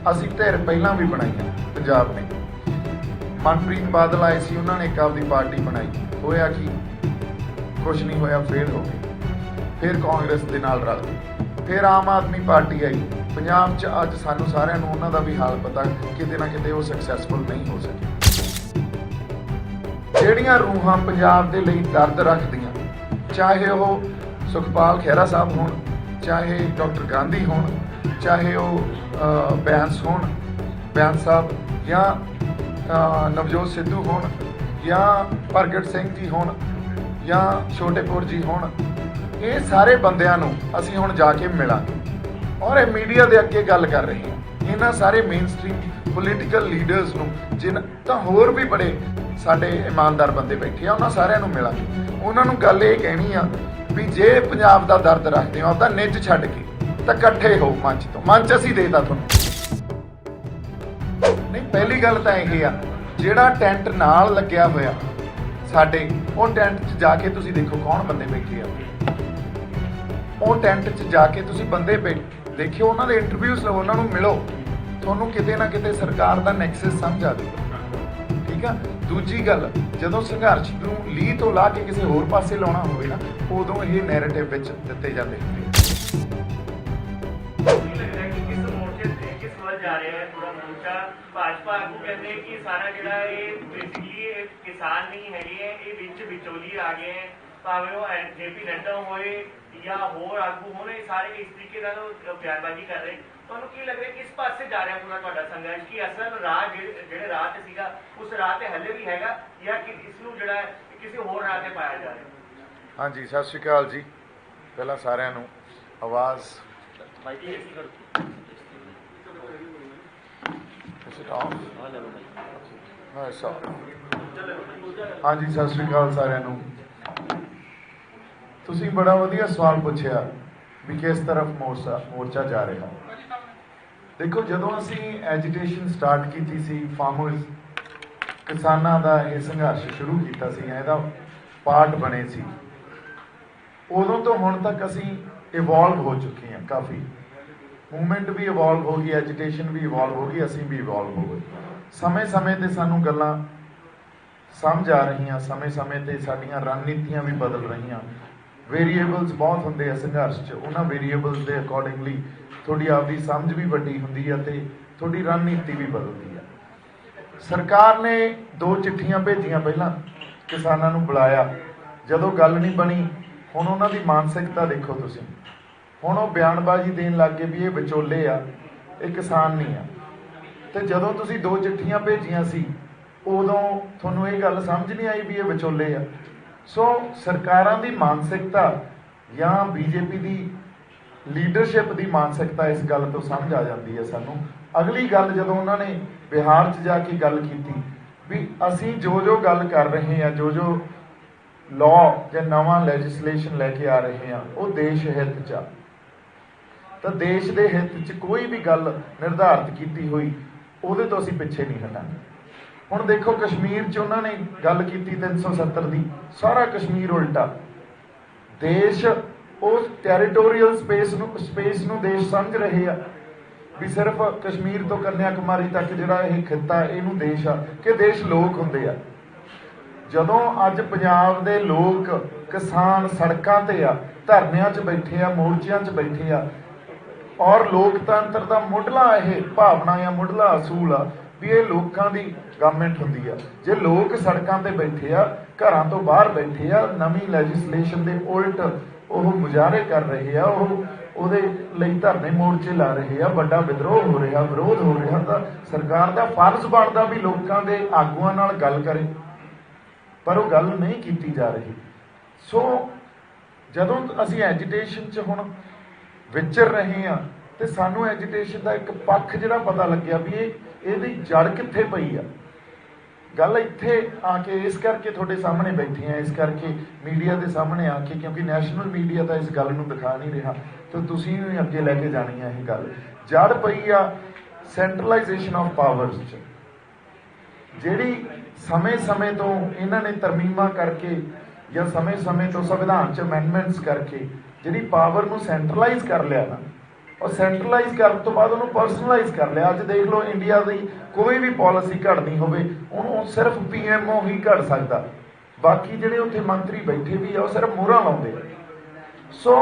ਅਸੀਂ धिर ਪਹਿਲਾਂ भी बनाई पंजाब ने। मनप्रीत बादल आए सी, उन्होंने एक आपकी पार्टी बनाई, होया कि कुछ नहीं होया, फेल हो गए। फिर कांग्रेस के नाल रल गए, फिर आम आदमी पार्टी आई पंजाब च। अज सानू सारिਆਂ ਨੂੰ ਉਹਨਾਂ ਦਾ भी हाल पता, किते ना किते वो सक्सैसफुल नहीं हो सके। ਜਿਹੜੀਆਂ रूहां पंजाब ਦੇ ਲਈ दर्द रखदियां, चाहे वो सुखपाल खैरा साहब होण, चाहे डॉक्टर गांधी होण, चाहे वो बैंस होण, बैंस साहब, या नवजोत सिद्धू होण, या प्रगट सिंह जी होण, या छोटेपुर जी होण, ये सारे बंदियां नूं असीं हुण जाके मिलांगे और ये मीडिया दे अगे गल कर रहे हैं। इन्हां सारे मेन स्ट्रीम पोलीटिकल लीडर्स नूं, जिन तां होर भी बड़े साडे ईमानदार बंदे बैठे आ, उन्हां सारिਆਂ ਨੂੰ मिलांगे। उन्हां नूं गल ये कहनी आ भी जे पंजाब दा दर्द रखदे हो तां निज छड्ड के तां इकट्ठे हो मंच तो। मंच असीं देता तुहानूं नहीं। पहली गल तां इह आ, ਜਿਹੜਾ ਟੈਂਟ ਨਾਲ ਲੱਗਿਆ ਹੋਇਆ ਸਾਡੇ, ਉਹ ਟੈਂਟ 'ਚ ਜਾ ਕੇ ਤੁਸੀਂ ਦੇਖੋ ਕੌਣ ਬੰਦੇ ਬੈਠੇ ਆ। ਉਹ ਟੈਂਟ 'ਚ ਜਾ ਕੇ ਤੁਸੀਂ ਬੰਦੇ ਦੇਖਿਓ, ਉਹਨਾਂ ਦੇ ਇੰਟਰਵਿਊਜ਼ ਲਓ, ਉਹਨਾਂ ਨੂੰ ਮਿਲੋ, ਤੁਹਾਨੂੰ ਕਿਤੇ ਨਾ ਕਿਤੇ ਸਰਕਾਰ ਦਾ ਨੈਕਸਸ ਸਮਝ ਆ ਜਾਊਗਾ। ਠੀਕ ਆ। ਦੂਜੀ ਗੱਲ, ਜਦੋਂ ਸੰਘਰਸ਼ ਨੂੰ ਲੀਹ ਤੋਂ ਲਾ ਕੇ ਕਿਸੇ ਹੋਰ ਪਾਸੇ ਲਾਉਣਾ ਹੋਵੇ ਨਾ, ਉਦੋਂ ਇਹ ਨੈਰੇਟਿਵ ਵਿੱਚ ਦਿੱਤੇ ਜਾਂਦੇ ਹੁੰਦੇ ਆ। जा रहे हैं पूरा मोर्चा भाजपा आगू कहते हैं कि सारा जिहड़ा ये बेसिकली किसान नहीं है, ये विच विचोली आ गए हैं, भावें वो जेपी नड्डा होए या होर आगू होने, सारे इस तरीके नाल बयानबाजी कर रहे। तुहानूं की लग रहा है किस पासे जा रहा पूरा तुहाडा संघर्ष, कि असल राह जिहड़े राह ते सीगा उस राह ते हले भी हैगा, या कि इसनूं जिहड़ा किसी होर राह ते पाया जा रहा? हाँ जी, सत श्री अकाल जी। पहला सारिਆਂ ਨੂੰ आवाज़ हाँ जी, सत श्री अकाल सारिਆਂ ਨੂੰ। ਤੁਸੀਂ बड़ा वधिया सवाल पूछा भी किस तरफ मोर्चा जा रहा। देखो, ਜਦੋਂ ਅਸੀਂ ਐਜੀਟੇਸ਼ਨ ਸਟਾਰਟ ਕੀਤੀ ਸੀ, ਫਾਰਮਰਸ ਕਿਸਾਨਾਂ ਦਾ ਇਹ ਸੰਘਰਸ਼ ਸ਼ੁਰੂ ਕੀਤਾ ਸੀ, ਇਹਦਾ ਪਾਰਟ ਬਣੇ ਸੀ, ਉਦੋਂ ਤੋਂ ਹੁਣ ਤੱਕ ਅਸੀਂ ਇਵੋਲਵ ਹੋ ਚੁੱਕੇ ਹਾਂ। ਕਾਫੀ मूवमेंट भी इवॉल्व हो गई, एजुटेशन भी इवॉल्व हो गई, असीं भी इवॉल्व हो गए। समय समय ते सानूं गल्लां समझ आ रही, समय समय ते साडीआं रणनीतियां भी बदल रही। वेरीएबल्स बहुत हुंदे आ संघर्ष च, उन्हां वेरीएबल्स दे अकॉर्डिंगली थोड़ी आपदी समझ भी वड्डी हुंदी है ते थोड़ी रणनीति भी बदलदी है। सरकार ने 2 चिट्ठियां भेजियां, पहलां किसानां नूं बुलाया, जदों गल नहीं बनी, हुण उन्हां दी मानसिकता देखो तुसीं। ਹੁਣ ਉਹ ਬਿਆਨਬਾਜ਼ੀ ਦੇਣ ਲੱਗ ਗਏ ਵੀ ਇਹ ਵਿਚੋਲੇ ਆ, ਇਹ ਕਿਸਾਨ ਨਹੀਂ ਆ। ਤੇ ਜਦੋਂ ਤੁਸੀਂ 2 ਚਿੱਠੀਆਂ ਭੇਜੀਆਂ ਸੀ, ਉਦੋਂ ਤੁਹਾਨੂੰ ਇਹ ਗੱਲ ਸਮਝ ਨਹੀਂ ਆਈ ਵੀ ਇਹ ਵਿਚੋਲੇ ਆ। ਸੋ ਸਰਕਾਰਾਂ ਦੀ ਮਾਨਸਿਕਤਾ ਜਾਂ ਬੀਜੇਪੀ ਦੀ ਲੀਡਰਸ਼ਿਪ ਦੀ ਮਾਨਸਿਕਤਾ ਇਸ ਗੱਲ ਤੋਂ ਸਮਝ ਆ ਜਾਂਦੀ ਹੈ ਸਾਨੂੰ। ਅਗਲੀ ਗੱਲ, ਜਦੋਂ ਉਹਨਾਂ ਨੇ ਬਿਹਾਰ 'ਚ ਜਾ ਕੇ ਗੱਲ ਕੀਤੀ ਵੀ ਅਸੀਂ ਜੋ ਗੱਲ ਕਰ ਰਹੇ ਹਾਂ, ਜੋ ਲਾਅ ਜਾਂ ਨਵਾਂ ਲੈਜਿਸਲੇਸ਼ਨ ਲੈ ਕੇ ਆ ਰਹੇ ਹਾਂ, ਉਹ ਦੇਸ਼ ਹਿੱਤ 'ਚ ਆ। ਤਾਂ ਦੇਸ਼ ਦੇ ਹਿੱਤ 'ਚ ਕੋਈ ਵੀ ਗੱਲ ਨਿਰਧਾਰਿਤ ਕੀਤੀ ਹੋਈ, ਉਹਦੇ ਤੋਂ ਅਸੀਂ ਪਿੱਛੇ ਨਹੀਂ ਹਟਾਂਗੇ। ਹੁਣ ਦੇਖੋ, ਕਸ਼ਮੀਰ 'ਚ ਉਹਨਾਂ ਨੇ ਗੱਲ ਕੀਤੀ 370 ਦੀ, ਸਾਰਾ ਕਸ਼ਮੀਰ ਉਲਟਾ। ਦੇਸ਼ ਉਸ ਟੈਰੀਟੋਰੀਅਲ ਸਪੇਸ ਨੂੰ ਦੇਸ਼ ਸਮਝ ਰਹੇ ਆ ਵੀ ਸਿਰਫ ਕਸ਼ਮੀਰ ਤੋਂ ਕੰਨਿਆ ਕੁਮਾਰੀ ਤੱਕ ਜਿਹੜਾ ਇਹ ਖਿੱਤਾ, ਇਹਨੂੰ ਦੇਸ਼ ਆ ਕਿ ਦੇਸ਼ ਲੋਕ ਹੁੰਦੇ ਆ। ਜਦੋਂ ਅੱਜ ਪੰਜਾਬ ਦੇ ਲੋਕ ਕਿਸਾਨ ਸੜਕਾਂ ਤੇ ਆ, ਧਰਨਿਆਂ 'ਚ ਬੈਠੇ ਆ, ਮੋਰਚਿਆਂ 'ਚ ਬੈਠੇ ਆ, ਔਰ ਲੋਕਤੰਤਰ ਦਾ ਮੁੱਢਲਾ ਇਹ ਭਾਵਨਾ ਜਾਂ ਮੁੱਢਲਾ ਅਸੂਲ ਆ ਵੀ ਇਹ ਲੋਕਾਂ ਦੀ ਗਵਰਨਮੈਂਟ ਹੁੰਦੀ ਆ। ਜੇ ਲੋਕ ਸੜਕਾਂ ਤੇ ਬੈਠੇ ਆ, ਘਰਾਂ ਤੋਂ ਬਾਹਰ ਬੈਠੇ ਆ, ਨਵੀਂ ਲੈਜਿਸਲੇਸ਼ਨ ਦੇ ਉਲਟ ਉਹ ਮੁਜ਼ਾਹਰੇ ਕਰ ਰਹੇ ਆ, ਉਹਦੇ ਲਈ ਧਰਨੇ ਮੋਰਚੇ ਲਾ ਰਹੇ ਆ, ਵੱਡਾ ਵਿਦਰੋਹ ਹੋ ਰਿਹਾ, ਵਿਰੋਧ ਹੋ ਰਿਹਾ, ਤਾਂ ਸਰਕਾਰ ਦਾ ਫਰਜ਼ ਬਣਦਾ ਵੀ ਲੋਕਾਂ ਦੇ ਆਗੂਆਂ ਨਾਲ ਗੱਲ ਕਰੇ, ਪਰ ਉਹ ਗੱਲ ਨਹੀਂ ਕੀਤੀ ਜਾ ਰਹੀ। ਸੋ ਜਦੋਂ ਅਸੀਂ ਐਜੀਟੇਸ਼ਨ 'ਚ ਹੁਣ ਵਿਚਰ ਰਹੇ ਹਾਂ, ਤੇ ਸਾਨੂੰ ਐਜੀਟੇਸ਼ਨ ਦਾ ਇੱਕ ਪੱਖ ਜਿਹੜਾ ਪਤਾ ਲੱਗਿਆ ਵੀ ਇਹਦੀ ਜੜ ਕਿੱਥੇ ਪਈ ਆ। ਗੱਲ ਇੱਥੇ ਆ ਕੇ ਇਸ ਕਰਕੇ ਤੁਹਾਡੇ ਸਾਹਮਣੇ ਬੈਠੇ ਆ, ਇਸ ਕਰਕੇ ਮੀਡੀਆ ਦੇ ਸਾਹਮਣੇ ਆ ਕੇ, ਕਿਉਂਕਿ ਨੈਸ਼ਨਲ ਮੀਡੀਆ ਤਾਂ ਇਸ ਗੱਲ ਨੂੰ ਦਿਖਾ ਨਹੀਂ ਰਿਹਾ, ਤੇ ਤੁਸੀਂ ਵੀ ਅੱਗੇ ਲੈ ਕੇ ਜਾਣੀ ਆ ਇਹ ਗੱਲ। ਜੜ ਪਈ ਆ ਸੈਂਟਰਲਾਈਜੇਸ਼ਨ ਆਫ ਪਾਵਰਸ 'ਚ, ਜਿਹੜੀ ਸਮੇਂ ਤੋਂ ਇਹਨਾਂ ਨੇ ਤਰਮੀਮਾਂ ਕਰਕੇ ਜਾਂ ਸਮੇਂ ਤੋਂ ਸੰਵਿਧਾਨ 'ਚ ਅਮੈਂਡਮੈਂਟਸ ਕਰਕੇ ਜਿਹੜੀ ਪਾਵਰ ਨੂੰ ਸੈਂਟਰਲਾਈਜ਼ ਕਰ ਲਿਆ ਨਾ, और ਸੈਂਟਰਲਾਈਜ਼ ਕਰਨ ਤੋਂ ਬਾਅਦ ਉਹਨੂੰ ਪਰਸਨਲਾਈਜ਼ ਕਰ ਲਿਆ। ਅੱਜ ਦੇਖ ਲਓ ਇੰਡੀਆ ਦੀ ਕੋਈ ਵੀ ਪਾਲਿਸੀ ਘੜਨੀ ਹੋਵੇ ਉਹਨੂੰ ਸਿਰਫ PMO ਹੀ ਘੜ ਸਕਦਾ, ਬਾਕੀ ਜਿਹੜੇ ਉੱਥੇ ਮੰਤਰੀ ਬੈਠੇ ਵੀ ਆ ਉਹ ਸਿਰਫ ਮੋਹਰਾਂ ਲਾਉਂਦੇ। ਸੋ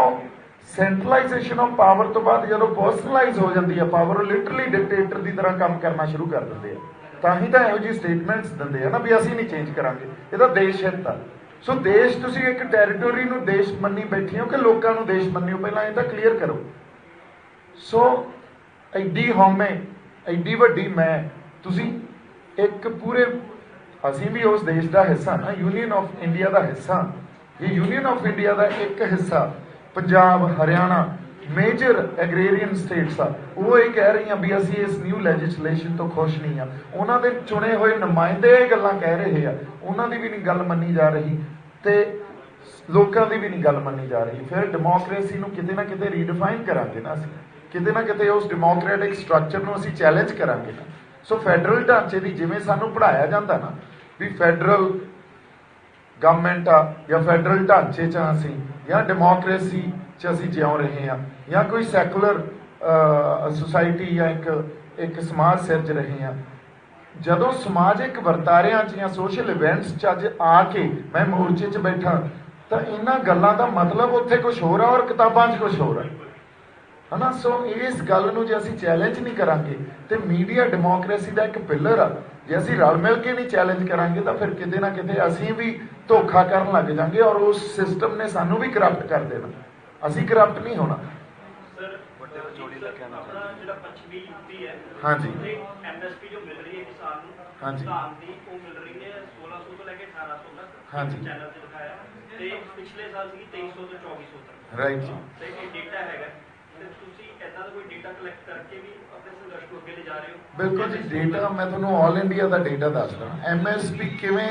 ਸੈਂਟਰਲਾਈਜੇਸ਼ਨ ਆਫ ਪਾਵਰ ਤੋਂ ਬਾਅਦ ਜਦੋਂ ਪਰਸਨਲਾਈਜ਼ ਹੋ ਜਾਂਦੀ ਆ ਪਾਵਰ, ਲਿਟਰਲੀ ਡਿਕਟੇਟਰ ਦੀ ਤਰ੍ਹਾਂ ਕੰਮ ਕਰਨਾ ਸ਼ੁਰੂ ਕਰ ਦਿੰਦੇ ਆ। ਤਾਂ ਹੀ ਤਾਂ ਇਹੋ ਜਿਹੀ ਸਟੇਟਮੈਂਟਸ ਦਿੰਦੇ ਆ ਨਾ ਵੀ ਅਸੀਂ ਨਹੀਂ ਚੇਂਜ ਕਰਾਂਗੇ, ਇਹਦਾ ਦੇਸ਼ ਹਿੱਤ ਆ। ਸੋ ਦੇਸ਼, ਤੁਸੀਂ ਇੱਕ ਟੈਰੀਟੋਰੀ ਨੂੰ ਦੇਸ਼ ਮੰਨੀ ਬੈਠੇ ਹੋ ਕਿ ਲੋਕਾਂ ਨੂੰ ਦੇਸ਼ ਮੰਨਿਓ, ਪਹਿਲਾਂ ਇਹ ਤਾਂ ਕਲੀਅਰ ਕਰੋ। ਸੋ ਐਡੀ ਹਉਮੈ, ਐਡੀ ਵੱਡੀ ਮੈਂ, ਤੁਸੀਂ ਇੱਕ ਪੂਰੇ, ਅਸੀਂ ਵੀ ਉਸ ਦੇਸ਼ ਦਾ ਹਿੱਸਾ ਨਾ, ਯੂਨੀਅਨ ਆਫ ਇੰਡੀਆ ਦਾ ਹਿੱਸਾ। ਇਹ ਯੂਨੀਅਨ ਆਫ ਇੰਡੀਆ ਦਾ ਇੱਕ ਹਿੱਸਾ ਪੰਜਾਬ, ਹਰਿਆਣਾ ਮੇਜਰ ਐਗਰੇਰੀਅਨ ਸਟੇਟਸ ਆ, ਉਹ ਇਹ ਕਹਿ ਰਹੀਆਂ ਵੀ ਅਸੀਂ ਇਸ ਨਿਊ ਲੈਜਿਸਲੇਸ਼ਨ ਤੋਂ ਖੁਸ਼ ਨਹੀਂ ਆ। ਉਹਨਾਂ ਦੇ ਚੁਣੇ ਹੋਏ ਨੁਮਾਇੰਦੇ ਇਹ ਗੱਲਾਂ ਕਹਿ ਰਹੇ ਆ, ਉਹਨਾਂ ਦੀ ਵੀ ਨਹੀਂ ਗੱਲ ਮੰਨੀ ਜਾ ਰਹੀ ਤੇ ਲੋਕਾਂ ਦੀ ਵੀ ਨਹੀਂ ਗੱਲ ਮੰਨੀ ਜਾ ਰਹੀ। ਫਿਰ ਡੈਮੋਕ੍ਰੇਸੀ ਨੂੰ ਕਿਤੇ ਨਾ ਕਿਤੇ ਰੀਡਿਫਾਈਨ ਕਰਾਂਗੇ ਨਾ ਅਸੀਂ, ਕਿਤੇ ਨਾ ਕਿਤੇ ਉਸ ਡੈਮੋਕ੍ਰੈਟਿਕ ਸਟਰਕਚਰ ਨੂੰ ਅਸੀਂ ਚੈਲੰਜ ਕਰਾਂਗੇ ਨਾ। ਸੋ ਫੈਡਰਲ ਢਾਂਚੇ ਦੀ ਜਿਵੇਂ ਸਾਨੂੰ ਪੜ੍ਹਾਇਆ ਜਾਂਦਾ ਨਾ ਵੀ ਫੈਡਰਲ ਗਵਰਨਮੈਂਟ ਆ ਜਾਂ ਫੈਡਰਲ ਢਾਂਚੇ 'ਚ ਅਸੀਂ ਜਾਂ ਡੈਮੋਕ੍ਰੇਸੀ 'ਚ ਅਸੀਂ ਜਿਉਂ ਰਹੇ ਹਾਂ ਜਾਂ ਕੋਈ ਸੈਕੂਲਰ ਸੁਸਾਇਟੀ ਜਾਂ ਇੱਕ ਸਮਾਜ ਸਿਰਜ ਰਹੇ ਹਾਂ। ਜਦੋਂ ਸਮਾਜਿਕ ਵਰਤਾਰਿਆਂ 'ਚ ਜਾਂ ਸੋਸ਼ਲ ਇਵੈਂਟਸ 'ਚ ਅੱਜ ਆ ਕੇ ਮੈਂ ਮੋਰਚੇ 'ਚ ਬੈਠਾ ਤਾਂ ਇਹਨਾਂ ਗੱਲਾਂ ਦਾ ਮਤਲਬ ਉੱਥੇ ਕੁਝ ਹੋਰ ਆ ਔਰ ਕਿਤਾਬਾਂ 'ਚ ਕੁਝ ਹੋਰ ਆ, ਹੈ ਨਾ। ਸੋ ਇਸ ਗੱਲ ਨੂੰ ਜੇ ਅਸੀਂ ਚੈਲੰਜ ਨਹੀਂ ਕਰਾਂਗੇ ਤੇ ਮੀਡੀਆ ਡੈਮੋਕ੍ਰੇਸੀ ਦਾ ਇੱਕ ਪਿੱਲਰ ਆ, ਜੇ ਅਸੀਂ ਰਲ ਮਿਲ ਕੇ ਨਹੀਂ ਚੈਲੰਜ ਕਰਾਂਗੇ ਤਾਂ ਫਿਰ ਕਿਤੇ ਨਾ ਕਿਤੇ ਅਸੀਂ ਵੀ ਧੋਖਾ ਕਰਨ ਲੱਗ ਜਾਵਾਂਗੇ ਔਰ ਉਸ ਸਿਸਟਮ ਨੇ ਸਾਨੂੰ ਵੀ ਕਰਪਟ ਕਰ ਦੇਣਾ। ਅਸੀਂ ਕਰਪਟ ਨਹੀਂ ਹੋਣਾ। ਜਿਹੜਾ ਪੱਛਮੀ ਯੂਪੀ ਹੈ, ਹਾਂਜੀ, MSP ਜੋ ਮਿਲ ਰਹੀ ਹੈ ਕਿਸਾਨ ਨੂੰ, ਹਾਂਜੀ, ਧਾਨ ਦੀ ਉਹ ਮਿਲ ਰਹੀ ਹੈ 1600 ਤੋਂ ਲੈ ਕੇ 1800 ਤੱਕ। ਹਾਂਜੀ, ਚੈਨਲ ਤੇ ਦਿਖਾਇਆ ਤੇ ਪਿਛਲੇ ਸਾਲ ਸੀ 2300 ਤੋਂ 2400 ਤੱਕ। ਰਾਈਟ ਜੀ। ਤੇ ਇਹ ਡੇਟਾ ਹੈਗਾ ਤੇ ਤੁਸੀਂ ਇਦਾਂ ਦਾ ਕੋਈ ਡੇਟਾ ਕਲੈਕਟ ਕਰਕੇ ਵੀ ਆਪਣੇ ਸੰਘਰਸ਼ ਨੂੰ ਅੱਗੇ ਲੈ ਜਾ ਰਹੇ ਹੋ? ਬਿਲਕੁਲ ਜੀ, ਡੇਟਾ ਮੈਂ ਤੁਹਾਨੂੰ ਆਲ ਇੰਡੀਆ ਦਾ ਡੇਟਾ ਦੱਸਦਾ। MSP ਕਿਵੇਂ